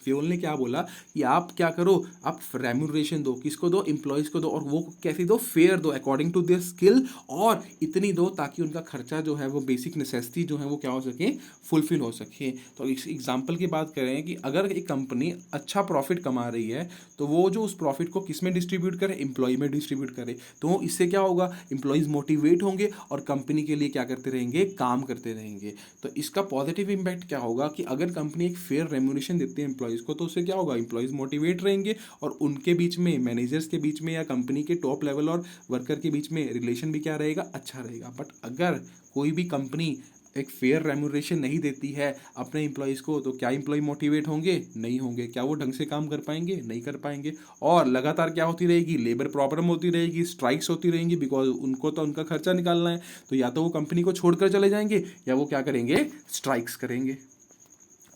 फ्योल ने क्या बोला कि आप क्या करो, आप रेम्यूनरेशन दो, किसको दो, एम्प्लॉयज को दो, और वो कैसे दो, फेयर दो, अकॉर्डिंग टू देयर स्किल, और इतनी दो ताकि उनका खर्चा जो है वो बेसिक नेसेसिटी जो है वो क्या हो सके, फुलफिल हो सके। तो इस एग्जांपल की बात करें कि अगर एक कंपनी अच्छा प्रॉफिट कमा रही है तो वो जो उस प्रॉफिट को किस में डिस्ट्रीब्यूट करे, एम्प्लॉय में डिस्ट्रीब्यूट करे, तो इससे क्या होगा, एम्प्लॉयज मोटिवेट होंगे और कंपनी के लिए क्या करते रहेंगे, काम करते रहेंगे। तो इसका पॉजिटिव इंपैक्ट क्या होगा कि अगर कंपनी एक फेयर रेम्यूनरेशन देती है एम्प्लॉयज को, तो उससे क्या होगा, एम्प्लॉयज मोटिवेट रहेंगे और उनके बीच में, मैनेजर्स के बीच में या कंपनी के टॉप लेवल और वर्कर के बीच में रिलेशन भी क्या रहेगा, अच्छा रहेगा। बट अगर कोई भी कंपनी एक फेयर रेम्यूनरेशन नहीं देती है अपने एम्प्लॉयज़ को, तो क्या एम्प्लॉय मोटिवेट होंगे, नहीं होंगे। क्या वो ढंग से काम कर पाएंगे, नहीं कर पाएंगे। और लगातार क्या होती रहेगी, लेबर प्रॉब्लम होती रहेगी, स्ट्राइक्स होती रहेंगी, बिकॉज उनको तो उनका खर्चा निकालना है। तो या तो वो कंपनी को छोड़कर चले जाएंगे या वो क्या करेंगे, स्ट्राइक्स करेंगे।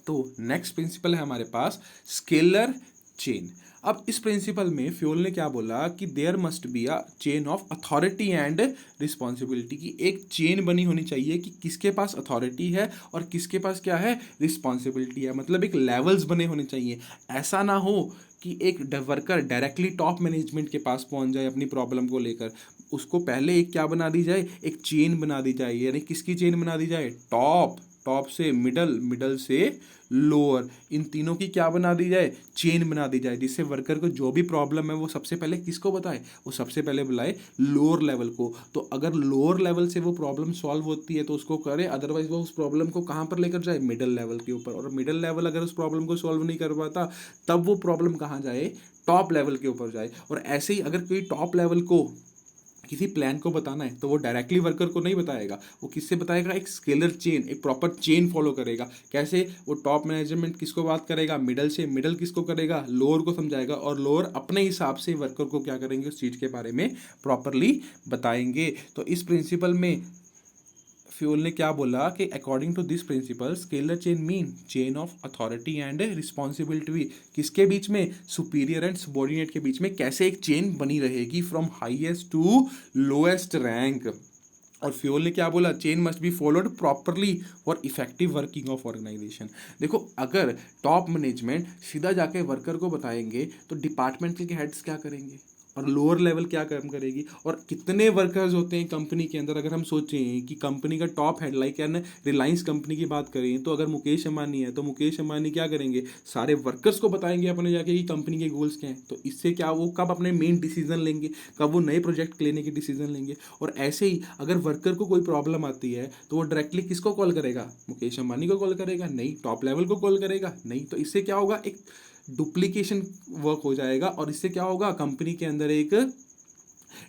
तो नेक्स्ट प्रिंसिपल है हमारे पास स्केलर चेन। अब इस प्रिंसिपल में फ्योल ने क्या बोला कि there must be a chain of authority and responsibility, की एक चेन बनी होनी चाहिए कि किसके पास अथॉरिटी है और किसके पास क्या है, रिस्पॉन्सिबिलिटी है। मतलब एक लेवल्स बने होने चाहिए। ऐसा ना हो कि एक वर्कर डायरेक्टली टॉप मैनेजमेंट के पास पहुंच जाए अपनी प्रॉब्लम को लेकर। उसको पहले एक क्या बना दी जाए, एक चेन बना दी जाए। यानी किसकी चेन बना दी जाए, टॉप से मिडल, मिडल से लोअर, इन तीनों की क्या बना दी जाए, चेन बना दी जाए, जिससे वर्कर को जो भी प्रॉब्लम है वो सबसे पहले किसको बताए, वो सबसे पहले बुलाए लोअर लेवल को। तो अगर लोअर लेवल से वो प्रॉब्लम सॉल्व होती है तो उसको करे, अदरवाइज वो उस प्रॉब्लम को कहाँ पर लेकर जाए, मिडल लेवल के ऊपर। और मिडल लेवल अगर उस प्रॉब्लम को सॉल्व नहीं कर पाता तब वो प्रॉब्लम कहाँ जाए, टॉप लेवल के ऊपर जाए। और ऐसे ही अगर कोई टॉप लेवल को किसी प्लान को बताना है तो वो डायरेक्टली वर्कर को नहीं बताएगा, वो किससे बताएगा, एक स्केलर चेन, एक प्रॉपर चेन फॉलो करेगा। कैसे, वो टॉप मैनेजमेंट किसको बात करेगा, मिडल से, मिडल किसको करेगा, लोअर को समझाएगा, और लोअर अपने हिसाब से वर्कर को क्या करेंगे, उस चीज़ के बारे में प्रॉपरली बताएंगे। तो इस प्रिंसिपल में फ्यूल ने क्या बोला कि according to this principle scalar chain mean chain of authority and responsibility. किसके बीच में, सुपीरियर एंड सबॉर्डिनेट के बीच में कैसे एक चेन बनी रहेगी from highest to lowest rank. और फ्यूल ने क्या बोला, chain must be followed properly for effective working of organisation. देखो अगर टॉप मैनेजमेंट सीधा जाके वर्कर को बताएंगे तो डिपार्टमेंट के हेड्स क्या करेंगे और लोअर लेवल क्या काम करेगी। और कितने वर्कर्स होते हैं कंपनी के अंदर, अगर हम सोचें कि कंपनी का टॉप हेड, लाइक यानी रिलायंस कंपनी की बात करें तो अगर मुकेश अंबानी है तो मुकेश अंबानी क्या करेंगे, सारे वर्कर्स को बताएंगे अपने जाके कि कंपनी के गोल्स क्या हैं। तो इससे क्या, वो कब अपने मेन डिसीजन लेंगे, कब वो नए प्रोजेक्ट लेने के डिसीजन लेंगे। और ऐसे ही अगर वर्कर को कोई प्रॉब्लम आती है तो वो डायरेक्टली किसको कॉल करेगा, मुकेश अंबानी को कॉल करेगा, नहीं टॉप लेवल को कॉल करेगा, नहीं। तो इससे क्या होगा, एक डुप्लीकेशन वर्क हो जाएगा और इससे क्या होगा, कंपनी के अंदर एक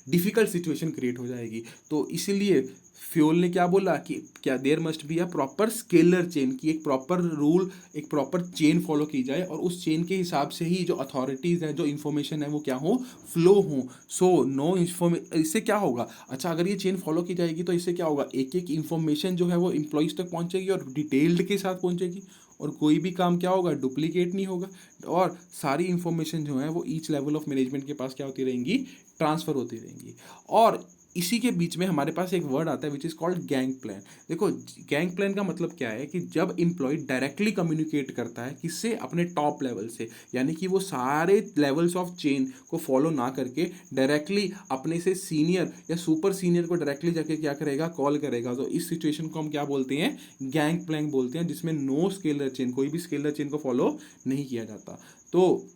डिफिकल्ट सिचुएशन क्रिएट हो जाएगी। तो इसीलिए फ्यूल ने क्या बोला कि क्या there must be a proper scalar chain, की एक प्रॉपर रूल, एक प्रॉपर चेन फॉलो की जाए और उस चेन के हिसाब से ही जो अथॉरिटीज़ हैं, जो इन्फॉर्मेशन है वो क्या हो, फ्लो हो। सो नो इन्फॉर्मेशन, इससे क्या होगा, अच्छा अगर ये चेन फॉलो की जाएगी तो इससे क्या होगा, एक एक इन्फॉर्मेशन जो है वो एम्प्लॉयज़ तक पहुंचेगी और डिटेल्ड के साथ पहुंचेगी और कोई भी काम क्या होगा, डुप्लीकेट नहीं होगा। और सारी इन्फॉर्मेशन जो है वो ईच लेवल ऑफ मैनेजमेंट के पास क्या होती रहेंगी, ट्रांसफर होती रहेंगी। और इसी के बीच में हमारे पास एक वर्ड आता है which is called gang plan. देखो गैंग प्लान का मतलब क्या है कि जब इंप्लॉय डायरेक्टली कम्युनिकेट करता है किससे, अपने टॉप लेवल से, यानी कि वो सारे लेवल्स ऑफ चेन को फॉलो ना करके डायरेक्टली अपने से सीनियर या सुपर सीनियर को डायरेक्टली जाके क्या करेगा, कॉल करेगा। तो इस सिचुएशन को हम क्या बोलते हैं, गैंग प्लान बोलते हैं, जिसमें नो स्केलर चेन, कोई भी स्केलर चेन को फॉलो नहीं किया जाता। तो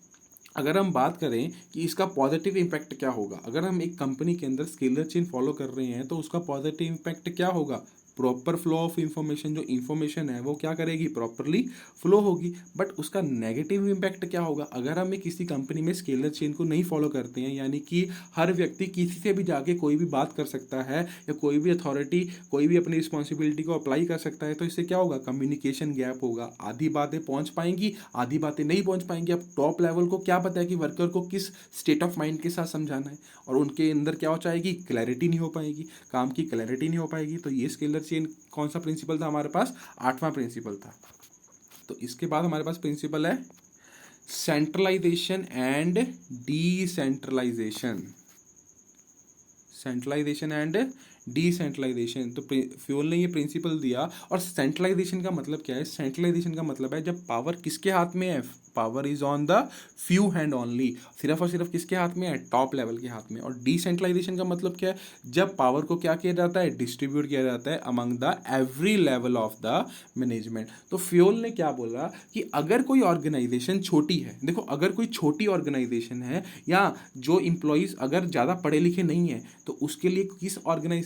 अगर हम बात करें कि इसका पॉजिटिव इम्पैक्ट क्या होगा, अगर हम एक कंपनी के अंदर स्केलर चेन फॉलो कर रहे हैं तो उसका पॉजिटिव इम्पैक्ट क्या होगा, प्रॉपर फ्लो ऑफ इंफॉर्मेशन, जो इंफॉर्मेशन है वो क्या करेगी, प्रॉपरली फ्लो होगी। बट उसका नेगेटिव इम्पैक्ट क्या होगा, अगर हमें किसी कंपनी में स्केलर चेन को नहीं फॉलो करते हैं, यानी कि हर व्यक्ति किसी से भी जाके कोई भी बात कर सकता है या कोई भी अथॉरिटी कोई भी अपनी रिस्पॉन्सिबिलिटी को अप्लाई कर सकता है, तो इससे क्या होगा, कम्युनिकेशन गैप होगा, आधी बातें पहुंच पाएंगी, आधी बातें नहीं पहुंच पाएंगी। अब टॉप लेवल को क्या पता है कि वर्कर को किस स्टेट ऑफ माइंड के साथ समझाना है, और उनके अंदर क्या हो जाएगी, क्लैरिटी नहीं हो पाएगी, काम की क्लैरिटी नहीं हो पाएगी। तो ये स्केलर चेन कौन सा प्रिंसिपल था हमारे पास, 8वां प्रिंसिपल था। तो इसके बाद हमारे पास प्रिंसिपल है centralisation and decentralisation. Centralisation and decentralisation. तो फ्यूल ने ये प्रिंसिपल दिया। और सेंट्रलाइजेशन का मतलब क्या है? सेंट्रलाइजेशन का मतलब है जब पावर किसके हाथ में है? Power is on the few hand only. सिर्फ और सिर्फ किसके हाथ में है? टॉप लेवल के हाथ में। और डिसेंट्रलाइजेशन का मतलब क्या है? जब पावर को क्या किया जाता है? डिस्ट्रीब्यूट किया जाता है among the every level of the management. तो फ्यूल ने क्या बोला कि अगर कोई ऑर्गेनाइजेशन छोटी है, देखो अगर कोई छोटी ऑर्गेनाइजेशन है या जो इंप्लॉइज अगर ज़्यादा पढ़े लिखे नहीं है, तो उसके लिए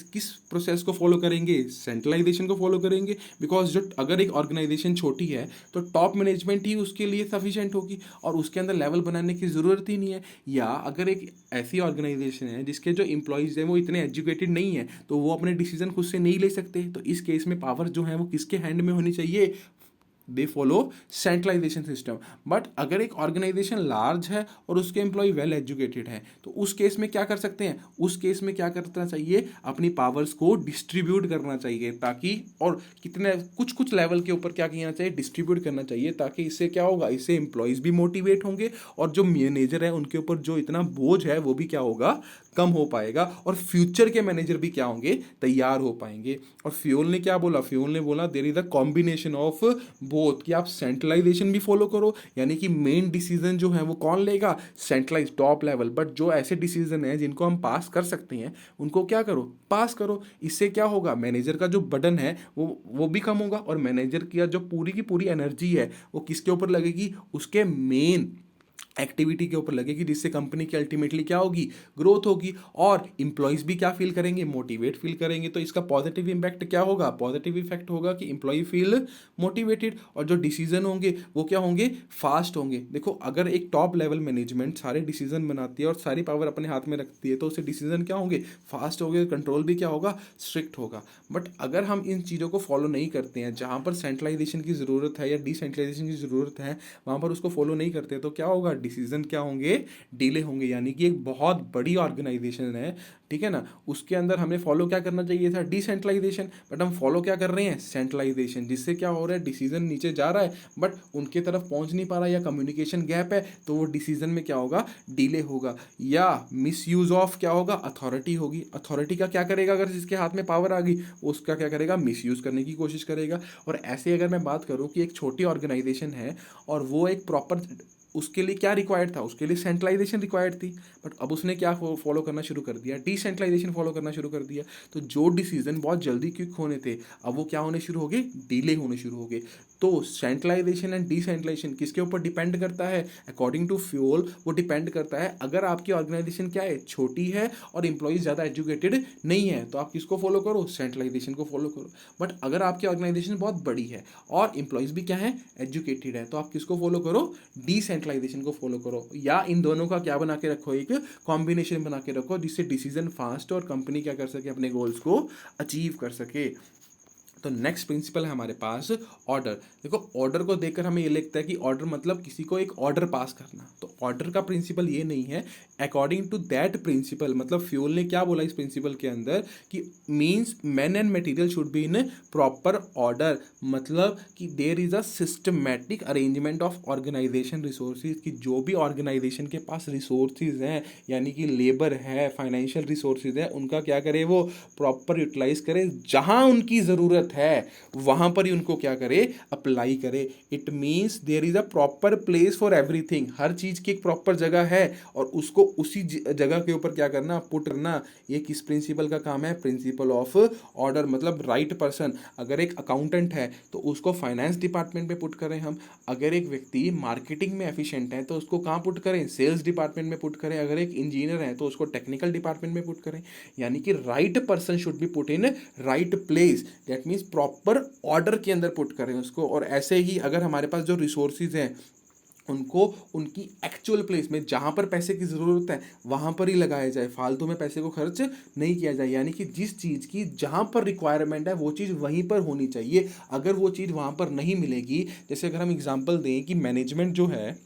किस प्रोसेस को फॉलो करेंगे? सेंट्रलाइजेशन को फॉलो करेंगे। बिकॉज जो अगर एक ऑर्गेनाइजेशन छोटी है तो टॉप मैनेजमेंट ही उसके लिए सफिशिएंट होगी और उसके अंदर लेवल बनाने की ज़रूरत ही नहीं है। या अगर एक ऐसी ऑर्गेनाइजेशन है जिसके जो इंप्लॉइज हैं वो इतने एजुकेटेड नहीं है, तो वो अपने डिसीजन खुद से नहीं ले सकते, तो इस केस में पावर जो है वो किसके हैंड में होनी चाहिए? They follow centralisation system. But अगर एक ऑर्गेनाइजेशन लार्ज है और उसके एम्प्लॉय वेल एजुकेटेड है, तो उस केस में क्या कर सकते हैं? उस केस में क्या करना चाहिए? अपनी पावर्स को डिस्ट्रीब्यूट करना चाहिए, ताकि और कितने कुछ कुछ लेवल के ऊपर क्या करना चाहिए? डिस्ट्रीब्यूट करना चाहिए, ताकि इससे क्या होगा? इससे एम्प्लॉयज भी मोटिवेट होंगे और जो मैनेजर है उनके ऊपर जो इतना बोझ है वो भी क्या होगा? कम हो पाएगा। और फ्यूचर के मैनेजर भी क्या होंगे? तैयार हो पाएंगे। और फ्यूल ने क्या बोला? फ्यूल ने बोला there is a combination of both, कि आप सेंट्रलाइजेशन भी फॉलो करो, यानी कि मेन डिसीजन जो है वो कौन लेगा? Centralise top level. बट जो ऐसे डिसीजन है जिनको हम पास कर सकते हैं उनको क्या करो? पास करो। इससे क्या होगा? मैनेजर का जो बर्डन है वो भी कम होगा और मैनेजर की जो पूरी की पूरी एनर्जी है वो किसके ऊपर लगेगी? उसके मेन एक्टिविटी के ऊपर लगेगी, जिससे कंपनी की अल्टीमेटली क्या होगी? ग्रोथ होगी। और इंप्लॉइज भी क्या फील करेंगे? मोटिवेट फील करेंगे। तो इसका पॉजिटिव इंपैक्ट क्या होगा? पॉजिटिव इफेक्ट होगा कि इंप्लॉय फील मोटिवेटेड और जो डिसीजन होंगे वो क्या होंगे? फास्ट होंगे। देखो अगर एक टॉप लेवल मैनेजमेंट सारे डिसीजन बनाती है और सारी पावर अपने हाथ में रखती है, तो उससे डिसीजन क्या होंगे? फास्ट होंगे, कंट्रोल भी क्या होगा? स्ट्रिक्ट होगा। बट अगर हम इन चीज़ों को फॉलो नहीं करते हैं, जहाँ पर सेंट्रलाइजेशन की ज़रूरत है या डिसेंट्रलाइजेशन की ज़रूरत है, वहाँ पर उसको फॉलो नहीं करते, तो क्या होगा? डिसीजन क्या होंगे? डिले होंगे। यानी कि एक बहुत बड़ी ऑर्गेनाइजेशन है, ठीक है ना, उसके अंदर हमें फॉलो क्या करना चाहिए था? डिसेंट्रलाइजेशन। बट हम फॉलो क्या कर रहे हैं? सेंट्रलाइजेशन। जिससे क्या हो रहा है? डिसीजन नीचे जा रहा है बट उनके तरफ पहुंच नहीं पा रहा, या कम्युनिकेशन गैप है, तो वो डिसीजन में क्या होगा? डिले होगा। या मिस यूज ऑफ क्या होगा? अथॉरिटी होगी। अथॉरिटी का क्या करेगा? अगर जिसके हाथ में पावर आ गई उसका क्या करेगा? मिस यूज करने की कोशिश करेगा। और ऐसे अगर मैं बात करूं कि एक छोटी ऑर्गेनाइजेशन है और वो एक प्रॉपर, उसके लिए क्या रिक्वायर्ड था? उसके लिए सेंट्रलाइजेशन रिक्वायर्ड थी, बट अब उसने क्या फॉलो करना शुरू कर दिया? डिसेंट्रलाइजेशन फॉलो करना शुरू कर दिया। तो जो डिसीजन बहुत जल्दी क्विक होने थे, अब वो क्या होने शुरू हो गए? डिले होने शुरू हो गए। तो सेंट्रलाइजेशन एंड डिसेंट्रलाइजेशन किसके ऊपर डिपेंड करता है? अकॉर्डिंग टू फ्यूल वो डिपेंड करता है, अगर आपकी ऑर्गेनाइजेशन क्या है? छोटी है और इंप्लॉइज ज़्यादा एजुकेटेड नहीं है, तो आप किसको फॉलो करो? सेंट्रलाइजेशन को फॉलो करो। बट अगर आपकी ऑर्गेनाइजेशन बहुत बड़ी है और इंप्लॉइज भी क्या है? एजुकेटेड है, तो आप किसको फॉलो करो? डिसेंट्रलाइजेशन को फॉलो करो। या इन दोनों का क्या बना के रखो? एक कॉम्बिनेशन बना के रखो, जिससे डिसीजन फास्ट और कंपनी क्या कर सके? अपने गोल्स को अचीव कर सके। तो नेक्स्ट प्रिंसिपल है हमारे पास ऑर्डर। देखो ऑर्डर को देखकर हमें ये लगता है कि ऑर्डर मतलब किसी को एक ऑर्डर पास करना, तो ऑर्डर का प्रिंसिपल ये नहीं है। अकॉर्डिंग टू दैट प्रिंसिपल, मतलब फ्यूल ने क्या बोला इस प्रिंसिपल के अंदर कि means man and material should be in proper order, मतलब कि there is a systematic arrangement of organisation resources, कि जो भी ऑर्गेनाइजेशन के पास रिसोर्सेज हैं, यानी कि लेबर है, फाइनेंशियल रिसोर्सेज है, उनका क्या करे? वो प्रॉपर यूटिलाइज करे, जहां उनकी ज़रूरत है वहां पर ही उनको क्या करे? अप्लाई करे। It means there is a proper place for everything, हर चीज की एक प्रॉपर जगह है और उसको उसी जगह के ऊपर क्या करना? पुट करना। ये किस प्रिंसिपल का काम है? Principal of order. मतलब राइट पर्सन, अगर एक अकाउंटेंट है तो उसको फाइनेंस डिपार्टमेंट में पुट करें हम। अगर एक व्यक्ति मार्केटिंग में एफिशिएंट है तो उसको कहाँ पुट करें? सेल्स डिपार्टमेंट में पुट करें। अगर एक इंजीनियर है तो उसको टेक्निकल डिपार्टमेंट में पुट करें। यानी कि right person should be put in right place, that means proper order के अंदर पुट करें उसको। और ऐसे ही अगर हमारे पास जो रिसोर्सेज हैं उनको उनकी एक्चुअल प्लेस में, जहाँ पर पैसे की ज़रूरत है वहाँ पर ही लगाया जाए, फालतू में पैसे को खर्च नहीं किया जाए। यानी कि जिस चीज़ की जहाँ पर रिक्वायरमेंट है वो चीज़ वहीं पर होनी चाहिए। अगर वो चीज़ वहाँ पर नहीं मिलेगी, जैसे अगर हम एग्जांपल दें कि मैनेजमेंट जो है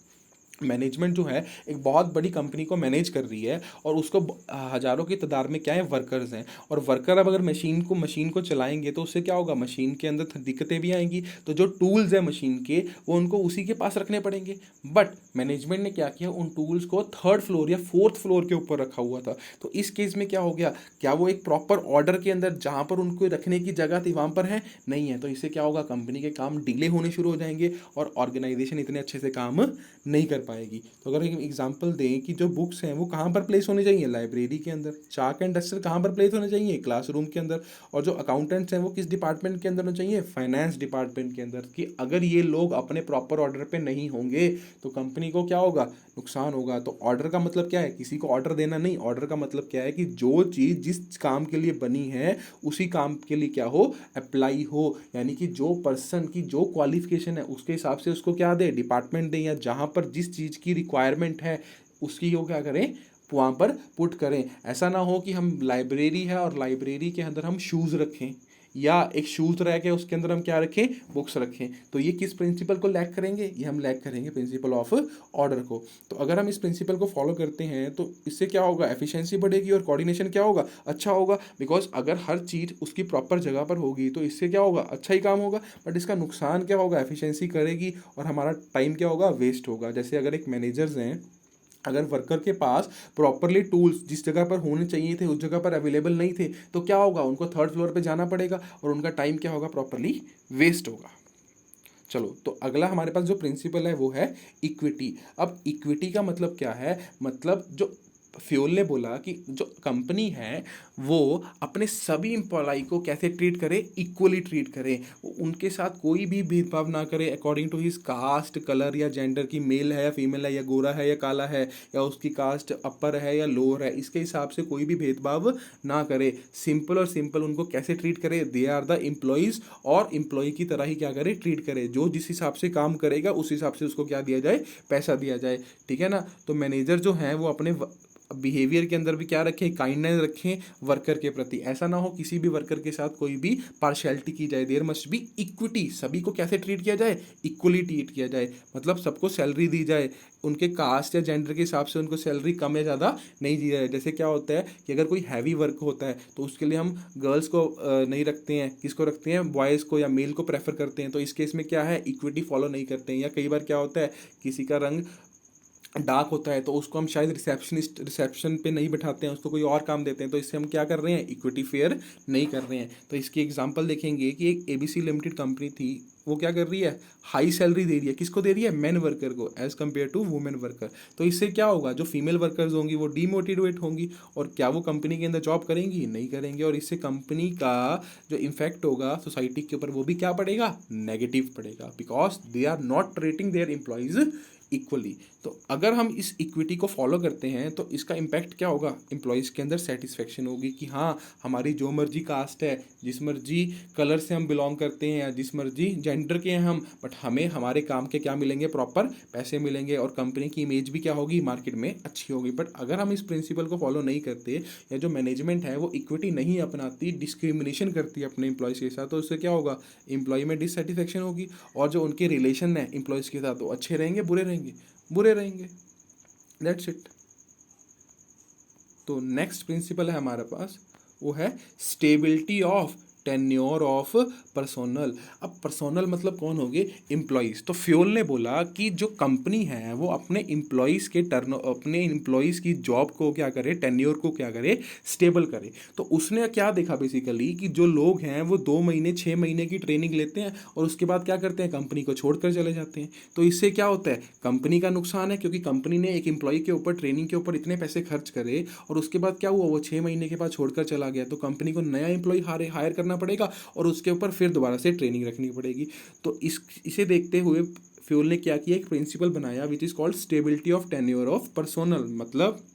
मैनेजमेंट जो है एक बहुत बड़ी कंपनी को मैनेज कर रही है और उसको हज़ारों की तादाद में क्या है, वर्कर्स हैं। और वर्कर अब अगर मशीन को चलाएंगे तो उससे क्या होगा, मशीन के अंदर दिक्कतें भी आएंगी। तो जो टूल्स हैं मशीन के, वो उनको उसी के पास रखने पड़ेंगे। बट मैनेजमेंट ने क्या किया, उन टूल्स को थर्ड फ्लोर या फोर्थ फ्लोर के ऊपर रखा हुआ था। तो इस केस में क्या हो गया, क्या वो एक प्रॉपर ऑर्डर के अंदर जहाँ पर उनको रखने की जगह थी वहाँ पर है, नहीं है। तो इससे क्या होगा, कंपनी के काम डिले होने शुरू हो जाएंगे और ऑर्गेनाइजेशन इतने अच्छे से काम नहीं कर पाएगी। तो अगर एक एग्जांपल दें कि जो बुक्स हैं वो कहाँ पर प्लेस होनी चाहिए, लाइब्रेरी के अंदर। चाक एंड डस्टर कहाँ पर प्लेस होने चाहिए, क्लासरूम के अंदर। और जो अकाउंटेंट्स हैं वो किस डिपार्टमेंट के अंदर होने चाहिए, फाइनेंस डिपार्टमेंट के अंदर। कि अगर ये लोग अपने प्रॉपर ऑर्डर पे नहीं होंगे तो कंपनी को क्या होगा, नुकसान होगा। तो ऑर्डर का मतलब क्या है, किसी को ऑर्डर देना नहीं। ऑर्डर का मतलब क्या है कि जो चीज़ जिस काम के लिए बनी है उसी काम के लिए क्या हो, अप्लाई हो। यानी कि जो पर्सन की जो क्वालिफिकेशन है उसके हिसाब से उसको क्या दे, डिपार्टमेंट दे, या जहाँ पर जिस चीज़ की रिक्वायरमेंट है उसकी वो क्या करें, वहाँ पर पुट करें। ऐसा ना हो कि हम लाइब्रेरी है और लाइब्रेरी के अंदर हम शूज़ रखें, या एक शूज़ रह के उसके अंदर हम क्या रखें, बुक्स रखें। तो ये किस प्रिंसिपल को लैक करेंगे, ये हम लैक करेंगे प्रिंसिपल ऑफ ऑर्डर को। तो अगर हम इस प्रिंसिपल को फॉलो करते हैं तो इससे क्या होगा, एफिशिएंसी बढ़ेगी और कोऑर्डिनेशन क्या होगा, अच्छा होगा। बिकॉज अगर हर चीज़ उसकी प्रॉपर जगह पर होगी तो इससे क्या होगा, अच्छा ही काम होगा। बट इसका नुकसान क्या होगा, एफिशिएंसी करेगी और हमारा टाइम क्या होगा, वेस्ट होगा। जैसे अगर एक मैनेजर्स हैं, अगर वर्कर के पास प्रॉपरली टूल्स जिस जगह पर होने चाहिए थे उस जगह पर अवेलेबल नहीं थे तो क्या होगा, उनको थर्ड फ्लोर पे जाना पड़ेगा और उनका टाइम क्या होगा, प्रॉपरली वेस्ट होगा। चलो, तो अगला हमारे पास जो प्रिंसिपल है वो है इक्विटी। अब इक्विटी का मतलब क्या है, मतलब जो फ्योल ने बोला कि जो कंपनी है वो अपने सभी एम्प्लॉय को कैसे ट्रीट करे, इक्वली ट्रीट करे। वो उनके साथ कोई भी भेदभाव ना करे according to his caste, colour या जेंडर, की मेल है या फीमेल है, या गोरा है या काला है, या उसकी कास्ट अपर है या लोअर है, इसके हिसाब से कोई भी भेदभाव ना करे। सिंपल और सिंपल उनको कैसे ट्रीट करे, दे आर द एम्प्लॉयज़, और एम्प्लॉय की तरह ही क्या करे, ट्रीट करे। जो जिस हिसाब से काम करेगा उस हिसाब से उसको क्या दिया जाए, पैसा दिया जाए। ठीक है ना। तो मैनेजर जो है वो अपने बिहेवियर के अंदर भी क्या रखें, काइंडनेस रखें वर्कर के प्रति। ऐसा ना हो किसी भी वर्कर के साथ कोई भी पार्शियलिटी की जाए। देयर मस्ट बी इक्विटी, सभी को कैसे ट्रीट किया जाए, इक्वली ट्रीट किया जाए। मतलब सबको सैलरी दी जाए, उनके कास्ट या जेंडर के हिसाब से उनको सैलरी कम या ज़्यादा नहीं दी जाए। जैसे क्या होता है कि अगर कोई हैवी वर्क होता है तो उसके लिए हम गर्ल्स को नहीं रखते हैं, किसको रखते हैं, बॉयज़ को या मेल को प्रेफर करते हैं। तो इस केस में क्या है, इक्विटी फॉलो नहीं करते हैं। या कई बार क्या होता है, किसी का रंग डार्क होता है तो उसको हम शायद रिसेप्शन पे नहीं बैठाते हैं, उसको कोई और काम देते हैं। तो इससे हम क्या कर रहे हैं, इक्विटी फेयर नहीं कर रहे हैं। तो इसकी एग्जांपल देखेंगे कि एक एबीसी लिमिटेड कंपनी थी, वो क्या कर रही है, हाई सैलरी दे रही है, किसको दे रही है, मेन वर्कर को as compare to women worker. तो इससे क्या होगा, जो फीमेल वर्कर्स होंगी वो डीमोटिवेट होंगी और क्या वो कंपनी के अंदर जॉब करेंगी, नहीं करेंगे। और इससे कंपनी का जो इम्पैक्ट होगा सोसाइटी के ऊपर वो भी क्या पड़ेगा, नेगेटिव पड़ेगा, because they are not treating their employees equally. तो अगर हम इस इक्विटी को फॉलो करते हैं तो इसका इम्पैक्ट क्या होगा, एम्प्लॉयज़ के अंदर सेटिस्फेक्शन होगी कि हाँ, हमारी जो मर्जी कास्ट है, जिस मर्जी कलर से हम बिलोंग करते हैं, या जिस मर्जी जेंडर के हैं हम, बट हमें हमारे काम के क्या मिलेंगे, प्रॉपर पैसे मिलेंगे और कंपनी की इमेज भी क्या होगी, मार्केट में अच्छी होगी। बट अगर हम इस प्रिंसिपल को फॉलो नहीं करते, या जो मैनेजमेंट है वो इक्विटी नहीं अपनाती, डिस्क्रिमिनेशन करती है अपने एम्प्लॉयज़ के साथ, तो उससे क्या होगा, एम्प्लॉय में डिससेटिस्फेक्शन होगी। और जो उनके रिलेशन है एम्प्लॉयज़ के साथ वो अच्छे रहेंगे, बुरे रहेंगे, बुरे रहेंगे। That's it. तो नेक्स्ट प्रिंसिपल है हमारे पास, वो है stability of tenure of personnel. अब पर्सोनल मतलब कौन होंगे, एम्प्लॉयज़। तो फ्योल ने बोला कि जो कंपनी है वो अपने एम्प्लॉयज़ के अपने एम्प्लॉयज़ की जॉब को क्या करे, टेन्योर को क्या करे, स्टेबल करे। तो उसने क्या देखा बेसिकली कि जो लोग हैं वो 2 महीने 6 महीने की ट्रेनिंग लेते हैं और उसके बाद क्या करते हैं, कंपनी को छोड़कर चले जाते हैं। तो इससे क्या होता है, कंपनी का नुकसान है, क्योंकि कंपनी ने एक एम्प्लॉय के ऊपर, ट्रेनिंग के ऊपर इतने पैसे खर्च करे और उसके बाद क्या हुआ, वो 6 महीने के बाद छोड़कर चला गया। तो कंपनी को नया एम्प्लॉय हायर करना पड़ेगा और उसके ऊपर फिर दोबारा से ट्रेनिंग रखनी पड़ेगी। तो इसे देखते हुए फ्यूल ने क्या किया, एक प्रिंसिपल बनाया which is called stability of tenure of personnel. मतलब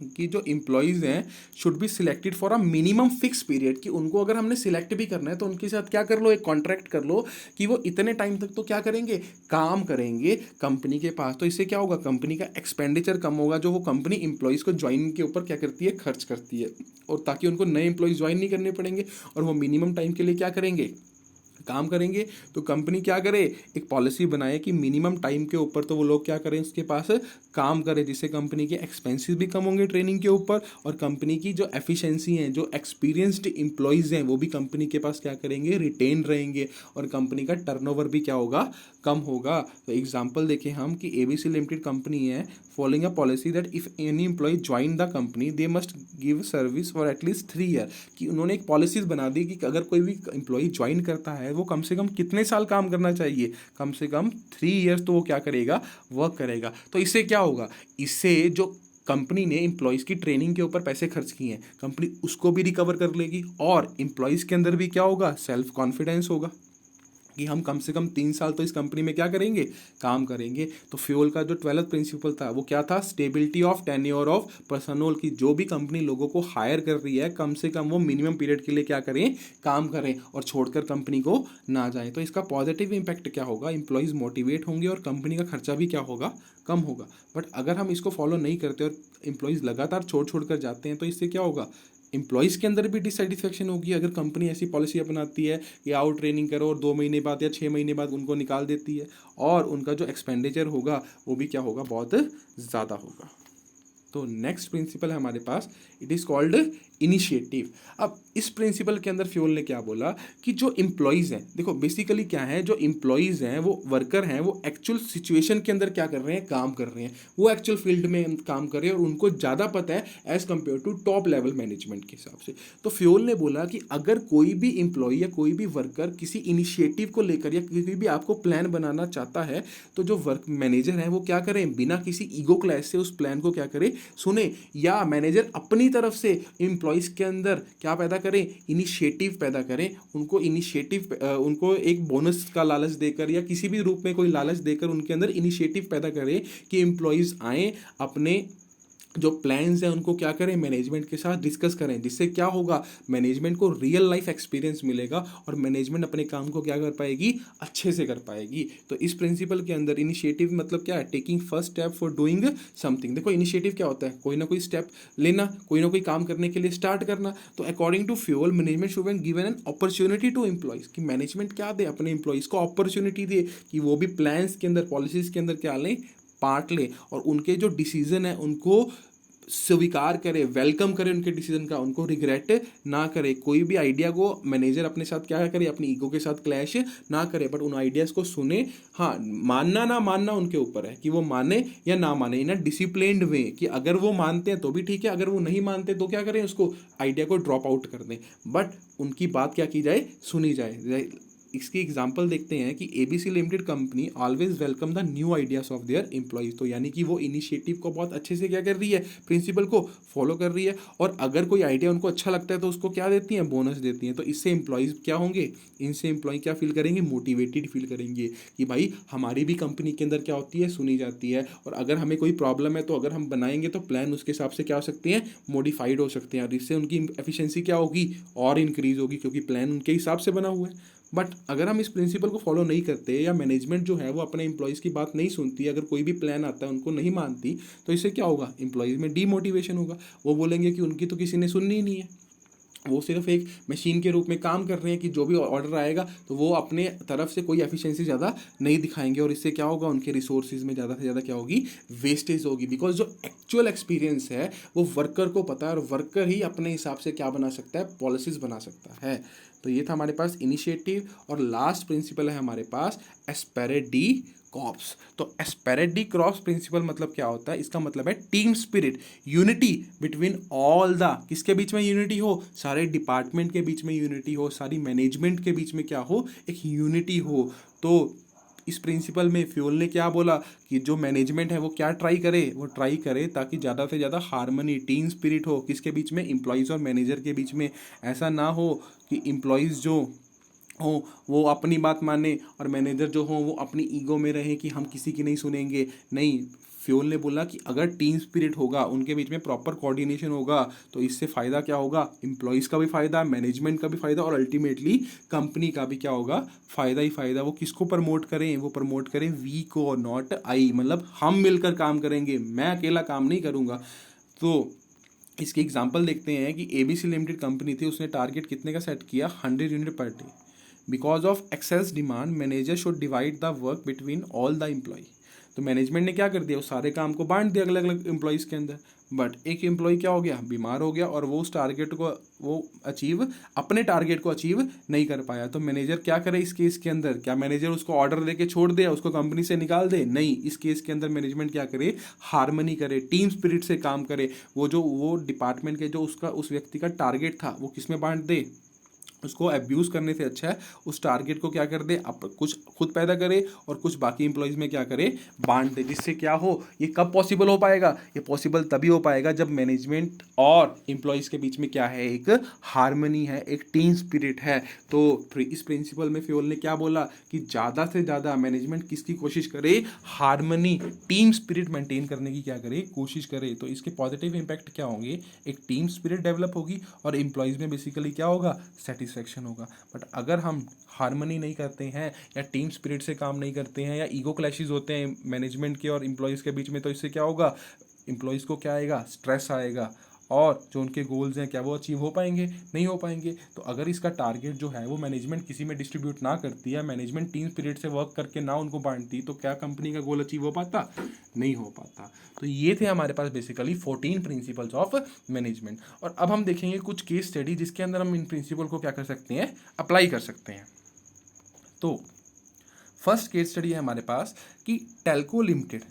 कि जो एम्प्लॉयज़ हैं should be selected for a minimum fix period, कि उनको अगर हमने सिलेक्ट भी करना है तो उनके साथ क्या कर लो, एक कॉन्ट्रैक्ट कर लो कि वो इतने टाइम तक तो क्या करेंगे, काम करेंगे कंपनी के पास। तो इससे क्या होगा, कंपनी का एक्सपेंडिचर कम होगा, जो वो कंपनी एम्प्लॉयज़ को ज्वाइन के ऊपर क्या करती है, खर्च करती है। और ताकि उनको नए एम्प्लॉयज़ ज्वाइन नहीं करने पड़ेंगे और वो मिनिमम टाइम के लिए क्या करेंगे, काम करेंगे। तो कंपनी क्या करे, एक पॉलिसी बनाए कि मिनिमम टाइम के ऊपर तो वो लोग क्या करें, उसके पास काम करें, जिससे कंपनी के एक्सपेंसेस भी कम होंगे ट्रेनिंग के ऊपर, और कंपनी की जो एफिशिएंसी है, जो एक्सपीरियंस्ड एम्प्लॉयज़ हैं वो भी कंपनी के पास क्या करेंगे, रिटेन रहेंगे, और कंपनी का टर्नओवर भी क्या होगा, कम होगा। तो एग्जांपल देखें हम कि एबीसी लिमिटेड कंपनी है, following a policy that if any employee join the company they must give service for at least 3 year, कि उन्होंने एक पॉलिसीज बना दी कि अगर कोई भी एम्प्लॉय ज्वाइन करता है वो कम से कम कितने साल काम करना चाहिए, कम से कम 3 ईयर्स तो वो क्या करेगा, वर्क करेगा। तो इससे क्या होगा, इससे जो कंपनी ने एम्प्लॉयज़ की ट्रेनिंग के ऊपर पैसे खर्च किए हैं, कंपनी उसको भी रिकवर कर लेगी, और एम्प्लॉयज़ के अंदर भी क्या होगा, सेल्फ कॉन्फिडेंस होगा कि हम कम से कम 3 साल तो इस कंपनी में क्या करेंगे, काम करेंगे। तो फ्यूल का जो 12th प्रिंसिपल था वो क्या था, stability of tenure of personal, की जो भी कंपनी लोगों को हायर कर रही है कम से कम वो मिनिमम पीरियड के लिए क्या करें, काम करें, और छोड़कर कंपनी को ना जाए। तो इसका पॉजिटिव इंपैक्ट क्या होगा, इंप्लॉयज़ मोटिवेट होंगे और कंपनी का खर्चा भी क्या होगा, कम होगा। बट अगर हम इसको फॉलो नहीं करते और एम्प्लॉयज़ लगातार छोड़ छोड़ कर जाते हैं तो इससे क्या होगा, एम्प्लॉयज़ के अंदर भी डिससेटिस्फेक्शन होगी। अगर कंपनी ऐसी पॉलिसी अपनाती है कि आओ ट्रेनिंग करो और 2 महीने बाद या 6 महीने बाद उनको निकाल देती है, और उनका जो एक्सपेंडिचर होगा वो भी क्या होगा, बहुत ज़्यादा होगा। तो नेक्स्ट प्रिंसिपल है हमारे पास, इट इज़ कॉल्ड इनिशिएटिव। अब इस प्रिंसिपल के अंदर फ्यूल ने क्या बोला कि जो एम्प्लॉयज़ हैं, देखो बेसिकली क्या है, जो एम्प्लॉयज़ हैं वो वर्कर हैं, वो एक्चुअल सिचुएशन के अंदर क्या कर रहे हैं, काम कर रहे हैं, वो एक्चुअल फील्ड में काम कर रहे हैं और उनको ज़्यादा पता है as compare to top level management के हिसाब से। तो फ्यूल ने बोला कि अगर कोई भी एम्प्लॉय या कोई भी वर्कर किसी इनिशिएटिव को लेकर या कोई भी आपको प्लान बनाना चाहता है, तो जो वर्क मैनेजर हैं वो क्या करें, बिना किसी ईगो क्लैश से उस प्लान को क्या करें, सुने, या मैनेजर अपनी तरफ से एम्प्लॉयज़ के अंदर क्या पैदा करें, इनिशिएटिव पैदा करें, उनको इनिशिएटिव, उनको एक बोनस का लालच देकर या किसी भी रूप में कोई लालच देकर उनके अंदर इनिशिएटिव पैदा करें कि एम्प्लॉयज़ आएँ, अपने जो प्लान्स हैं उनको क्या करें, मैनेजमेंट के साथ डिस्कस करें, जिससे क्या होगा, मैनेजमेंट को रियल लाइफ एक्सपीरियंस मिलेगा और मैनेजमेंट अपने काम को क्या कर पाएगी, अच्छे से कर पाएगी। तो इस प्रिंसिपल के अंदर इनिशिएटिव मतलब क्या है, taking first step for doing something. देखो इनिशिएटिव क्या होता है, कोई ना कोई स्टेप लेना, कोई ना कोई काम करने के लिए स्टार्ट करना। तो according to fuel, management should be given an opportunity to employees, कि मैनेजमेंट क्या दे, अपने एम्प्लॉयज़ को अपॉर्चुनिटी दे कि वो भी प्लान्स के अंदर, पॉलिसीज़ के अंदर क्या लें, पार्ट लें, और उनके जो डिसीजन है उनको स्वीकार करे, वेलकम करे उनके डिसीजन का, उनको रिग्रेट ना करे। कोई भी आइडिया को मैनेजर अपने साथ क्या करे, अपनी ईगो के साथ क्लैश ना करे, बट उन आइडियाज़ को सुने। हाँ, मानना ना मानना उनके ऊपर है कि वो माने या ना माने, इन अ डिसिप्लिन्ड वे, कि अगर वो मानते हैं तो भी ठीक है, अगर वो नहीं मानते तो क्या करें, उसको आइडिया को ड्रॉप आउट कर दें, बट उनकी बात क्या की जाए, सुनी जाए। इसकी एग्जांपल देखते हैं कि ABC limited company always welcome the new ideas of their employees. तो यानी कि वो इनिशिएटिव को बहुत अच्छे से क्या कर रही है, प्रिंसिपल को फॉलो कर रही है, और अगर कोई आइडिया उनको अच्छा लगता है तो उसको क्या देती हैं, बोनस देती हैं। तो इससे एम्प्लॉयज़ क्या होंगे, इनसे एम्प्लॉय क्या फील करेंगे, मोटिवेटेड फील करेंगे कि भाई हमारी भी कंपनी के अंदर क्या होती है, सुनी जाती है, और अगर हमें कोई प्रॉब्लम है तो अगर हम बनाएंगे तो प्लान उसके हिसाब से क्या हो सकते हैं, मॉडिफाइड हो सकते हैं, और इससे उनकी एफिशिएंसी क्या होगी, और इंक्रीज होगी, क्योंकि प्लान उनके हिसाब से बना हुआ है। बट अगर हम इस प्रिंसिपल को फॉलो नहीं करते, या मैनेजमेंट जो है वो अपने एम्प्लॉयज़ की बात नहीं सुनती, अगर कोई भी प्लान आता है उनको नहीं मानती, तो इससे क्या होगा, एम्प्लॉयज़ में डीमोटिवेशन होगा। वो बोलेंगे कि उनकी तो किसी ने सुननी ही नहीं है, वो सिर्फ एक मशीन के रूप में काम कर रहे हैं कि जो भी ऑर्डर आएगा तो वो अपने तरफ से कोई एफिशिएंसी ज़्यादा नहीं दिखाएंगे, और इससे क्या होगा, उनके रिसोर्सेज में ज़्यादा से ज़्यादा क्या होगी, वेस्टेज होगी। बिकॉज जो एक्चुअल एक्सपीरियंस है वो वर्कर को पता है, और वर्कर ही अपने हिसाब से क्या बना सकता है, पॉलिसीज बना सकता है। तो ये था हमारे पास इनिशिएटिव, और लास्ट प्रिंसिपल है हमारे पास एस्पेरेट डी कॉप्स। तो एस्पेरेट डी क्रॉस प्रिंसिपल मतलब क्या होता है, इसका मतलब है team spirit, unity between all the, किसके बीच में यूनिटी हो, सारे डिपार्टमेंट के बीच में यूनिटी हो, सारी मैनेजमेंट के बीच में क्या हो, एक यूनिटी हो। तो इस प्रिंसिपल में फ्यूल ने क्या बोला कि जो मैनेजमेंट है वो क्या ट्राई करे, वो ट्राई करे ताकि ज़्यादा से ज़्यादा हार्मनी, टीम स्पिरिट हो, किसके बीच में, एम्प्लॉयज़ और मैनेजर के बीच में। ऐसा ना हो कि एम्प्लॉयज़ जो हो वो अपनी बात माने और मैनेजर जो हो वो अपनी ईगो में रहे कि हम किसी की नहीं सुनेंगे। नहीं, फ्यूल ने बोला कि अगर टीम स्पिरिट होगा, उनके बीच में प्रॉपर कोऑर्डिनेशन होगा, तो इससे फ़ायदा क्या होगा, एम्प्लॉयज़ का भी फ़ायदा, मैनेजमेंट का भी फ़ायदा, और अल्टीमेटली कंपनी का भी क्या होगा, फ़ायदा ही फ़ायदा। वो किसको प्रमोट करें, वो प्रमोट करें वी को, नॉट आई, मतलब हम मिलकर काम करेंगे, मैं अकेला काम नहीं करूँगा। तो इसकी एग्जांपल देखते हैं कि एबीसी लिमिटेड कंपनी थी, उसने टारगेट कितने का सेट किया, 100 unit per day. Because of excess demand manager should divide the work between all the employee. तो मैनेजमेंट ने क्या कर दिया, उस सारे काम को बांट दिया अलग अलग एम्प्लॉयज़ के अंदर। बट एक एम्प्लॉय क्या हो गया, बीमार हो गया और वो उस टारगेट को अपने टारगेट को अचीव नहीं कर पाया। तो मैनेजर क्या करे इस केस के अंदर, क्या मैनेजर उसको ऑर्डर देके छोड़ दे, उसको कंपनी से निकाल दे? नहीं, इस केस के अंदर मैनेजमेंट क्या करे, हार्मनी करे, टीम स्पिरिट से काम करे। वो डिपार्टमेंट के जो उस व्यक्ति का टारगेट था वो किस में बांट दे, उसको अब्यूज़ करने से अच्छा है उस टारगेट को क्या कर दे, अब कुछ खुद पैदा करे और कुछ बाकी एम्प्लॉयज़ में क्या करे, बांट दे। जिससे क्या हो, ये कब पॉसिबल हो पाएगा, ये पॉसिबल तभी हो पाएगा जब मैनेजमेंट और एम्प्लॉयज़ के बीच में क्या है, एक हार्मनी है, एक टीम स्पिरिट है। तो इस प्रिंसिपल में फ्योल ने क्या बोला कि ज़्यादा से ज़्यादा मैनेजमेंट किसकी कोशिश करे, हार्मनी, टीम स्पिरिट मेंटेन करने की क्या करे, कोशिश करे। तो इसके पॉजिटिव इंपैक्ट क्या होंगे, एक टीम स्पिरिट डेवलप होगी और एम्प्लॉयज़ में बेसिकली क्या होगा, सेटिस्फेक्शन होगा। बट अगर हम हार्मनी नहीं करते हैं या टीम स्पिरिट से काम नहीं करते हैं या ईगो क्लैशेस होते हैं मैनेजमेंट के और एम्प्लॉयज़ के बीच में, तो इससे क्या होगा, एम्प्लॉयज़ को क्या आएगा, स्ट्रेस आएगा और जो उनके गोल्स हैं क्या वो अचीव हो पाएंगे, नहीं हो पाएंगे। तो अगर इसका टारगेट जो है वो मैनेजमेंट किसी में डिस्ट्रीब्यूट ना करती है, मैनेजमेंट टीम स्पिरिट से वर्क करके ना उनको बांटती, तो क्या कंपनी का गोल अचीव हो पाता, नहीं हो पाता। तो ये थे हमारे पास बेसिकली 14 प्रिंसिपल्स ऑफ मैनेजमेंट। और अब हम देखेंगे कुछ केस स्टडी जिसके अंदर हम इन प्रिंसिपल को क्या कर सकते हैं, अप्लाई कर सकते हैं। तो फर्स्ट केस स्टडी है हमारे पास कि Telco limited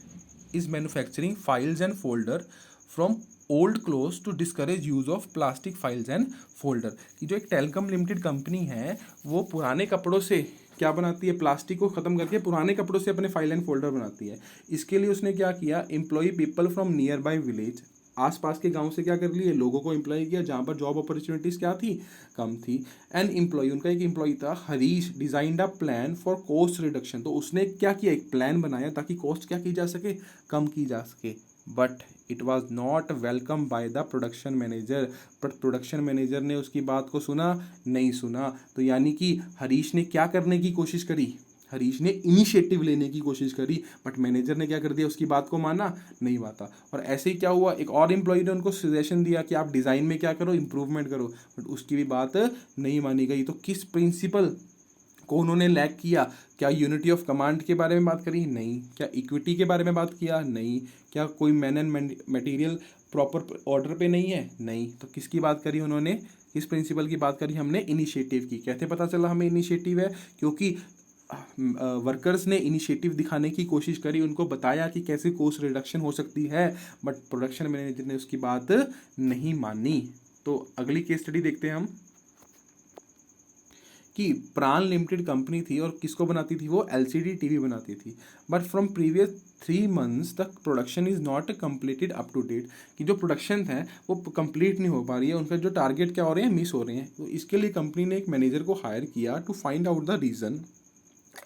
is manufacturing files and folder from old cloth to discourage use of plastic files and folder. कि जो एक टेलकम लिमिटेड कंपनी है वो पुराने कपड़ों से क्या बनाती है, प्लास्टिक को खत्म करके पुराने कपड़ों से अपने फाइल एंड फोल्डर बनाती है। इसके लिए उसने क्या किया, employ people from nearby village, आसपास के गांव से क्या कर लिए, लोगों को एम्प्लॉय किया जहां पर जॉब अपॉर्चुनिटीज क्या थी, कम थी। एंड एम्प्लॉय, उनका एक एम्प्लॉय था Harish, designed a plan for cost reduction. तो उसने क्या किया, एक प्लान बनाया ताकि कॉस्ट क्या की जा सके, कम की जा सके। But it was not welcome by the production manager. But production manager ने उसकी बात को सुना, नहीं सुना। तो यानी कि हरीश ने क्या करने की कोशिश करी, हरीश ने इनिशिएटिव लेने की कोशिश करी, बट मैनेजर ने क्या कर दिया, उसकी बात को माना नहीं माना। और ऐसे ही क्या हुआ, एक और एम्प्लॉय ने उनको सजेशन दिया कि आप डिज़ाइन में क्या करो, इंप्रूवमेंट करो, बट उसकी भी बात नहीं मानी गई। तो किस प्रिंसिपल को उन्होंने लैक किया, क्या यूनिटी ऑफ कमांड के बारे में बात करी, नहीं। क्या इक्विटी के बारे में बात किया, नहीं। क्या कोई man and material proper order पे नहीं है, नहीं। तो किसकी बात करी उन्होंने, किस प्रिंसिपल की बात करी हमने, इनिशिएटिव की। कैसे पता चला हमें इनिशिएटिव है, क्योंकि वर्कर्स ने इनिशिएटिव दिखाने की कोशिश करी, उनको बताया कि कैसे कॉस्ट रिडक्शन हो सकती है, बट प्रोडक्शन मैनेजर ने उसकी बात नहीं मानी। तो अगली केस स्टडी देखते हैं हम कि प्राण लिमिटेड कंपनी थी और किसको बनाती थी वो, एलसीडी टीवी बनाती थी। बट फ्रॉम प्रीवियस 3 months तक production is not completed up to date. कि जो प्रोडक्शन है वो कंप्लीट नहीं हो पा रही है, उनका जो टारगेट क्या हो रहे हैं, मिस हो रहे हैं। तो इसके लिए कंपनी ने एक मैनेजर को हायर किया to find out the reason.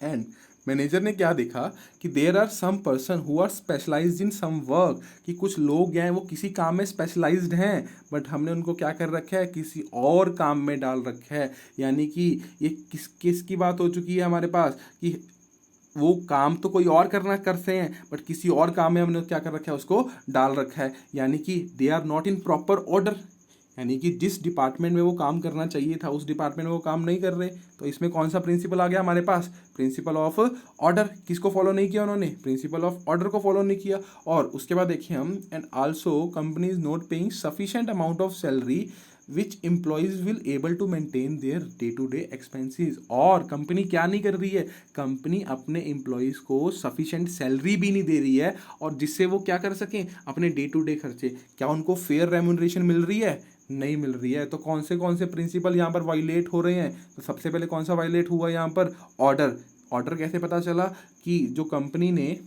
And manager ने क्या देखा कि there are some person who are specialized in some work. कि कुछ लोग हैं वो किसी काम में स्पेशलाइज्ड हैं, बट हमने उनको क्या कर रखा है, किसी और काम में डाल रखा है। यानी कि ये किस की बात हो चुकी है हमारे पास कि वो काम तो कोई और करना करते हैं, बट किसी और काम में हमने क्या कर रखा है, उसको डाल रखा है। यानी कि they are not in proper order, यानी कि जिस डिपार्टमेंट में वो काम करना चाहिए था उस डिपार्टमेंट में वो काम नहीं कर रहे। तो इसमें कौन सा प्रिंसिपल आ गया हमारे पास, प्रिंसिपल ऑफ ऑर्डर। किसको फॉलो नहीं किया उन्होंने, प्रिंसिपल ऑफ ऑर्डर को फॉलो नहीं किया। और उसके बाद देखिए हम, and also company is not paying sufficient amount of salary which employees will able to maintain their day to day expenses. और कंपनी क्या नहीं कर रही है, कंपनी अपने एम्प्लॉयज़ को सफिशिएंट सैलरी भी नहीं दे रही है, और जिससे वो क्या कर सकें, अपने डे टू डे खर्चे। क्या उनको फेयर रेम्यूनरेशन मिल रही है, नहीं मिल रही है। तो कौन से प्रिंसिपल यहाँ पर वायलेट हो रहे हैं, तो सबसे पहले कौन सा वायलेट हुआ यहाँ पर, ऑर्डर। ऑर्डर कैसे पता चला कि जो कंपनी ने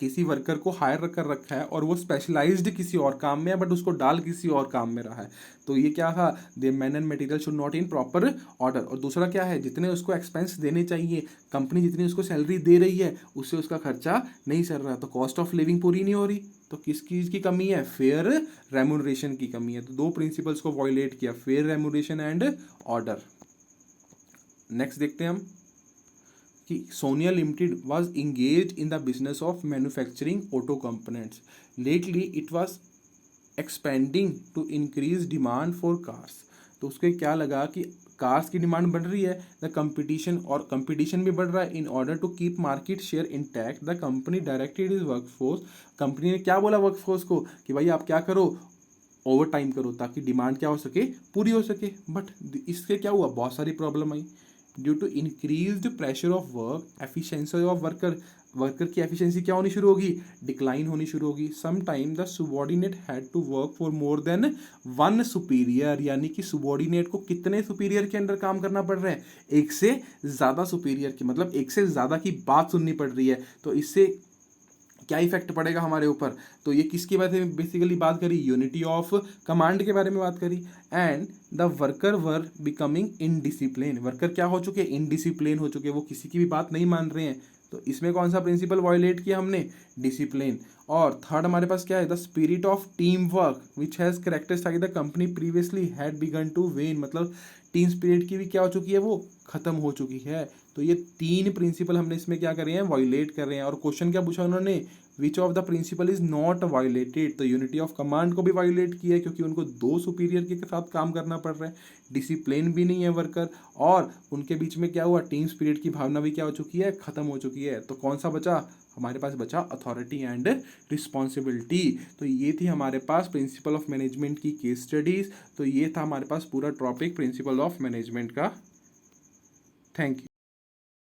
किसी वर्कर को हायर कर रखा है और वो स्पेशलाइज्ड किसी और काम में है, बट उसको डाल किसी और काम में रहा है। तो ये क्या था, the man and material should not in proper order. और दूसरा क्या है, जितने उसको एक्सपेंस देने चाहिए, कंपनी जितनी उसको सैलरी दे रही है उससे उसका खर्चा नहीं चल रहा, तो कॉस्ट ऑफ लिविंग पूरी नहीं हो रही। तो किस चीज़ की कमी है, फेयर रेम्यूनरेशन की कमी है। तो दो प्रिंसिपल्स को वॉयलेट किया, fair remuneration and order. Next देखते हैं हम कि Sonia limited was engage in the business of manufacturing auto components. Lately it was expanding to increase demand for cars. तो उसको क्या लगा कि कार्स की डिमांड बढ़ रही है, द कंपटीशन, और कंपटीशन भी बढ़ रहा है, in order to keep market share intact the company directed is workforce, company ने क्या बोला वर्कफोर्स को कि भाई आप क्या करो, ओवर टाइम करो ताकि डिमांड क्या हो सके, पूरी हो सके। बट इससे क्या हुआ, बहुत सारी प्रॉब्लम आई। Due to increased pressure of work, efficiency of worker की एफिशिएंसी क्या होनी शुरू होगी, डिक्लाइन होनी शुरू होगी। Some time the subordinate had to work for more than one superior, यानी कि सुबॉर्डिनेट को कितने सुपीरियर के अंडर काम करना पड़ रहा है, एक से ज्यादा सुपीरियर की, मतलब एक से ज्यादा की बात सुननी पड़ रही है। तो इससे क्या इफेक्ट पड़ेगा हमारे ऊपर, तो ये किसकी बात है, बेसिकली बात करी यूनिटी ऑफ कमांड के बारे में बात करी। And the worker were becoming indiscipline, worker क्या हो चुके, इनडिसिप्लिन हो चुके, वो किसी की भी बात नहीं मान रहे हैं। तो इसमें कौन सा प्रिंसिपल वायोलेट किया हमने, डिसिप्लिन। और थर्ड हमारे पास क्या है, the spirit of team work which has characterised the company previously had begun to wane, मतलब टीम स्पिरिट की भी क्या हो चुकी है, वो खत्म हो चुकी है। तो ये तीन प्रिंसिपल हमने इसमें क्या कर रहे हैं, वायोलेट कर रहे हैं। और क्वेश्चन क्या पूछा उन्होंने, which of the principle is not violated, तो यूनिटी ऑफ कमांड को भी वायोलेट किया है क्योंकि उनको दो सुपीरियर के साथ काम करना पड़ रहा है, डिसिप्लिन भी नहीं है वर्कर, और उनके बीच में क्या हुआ, टीम स्पिरिट की भावना भी क्या हो चुकी है, खत्म हो चुकी है। तो कौन सा बचा हमारे पास, बचा अथॉरिटी एंड रिस्पॉन्सिबिलिटी। तो ये थी हमारे पास प्रिंसिपल ऑफ मैनेजमेंट की केस स्टडीज। तो ये था हमारे पास पूरा टॉपिक प्रिंसिपल ऑफ मैनेजमेंट का। Thank you.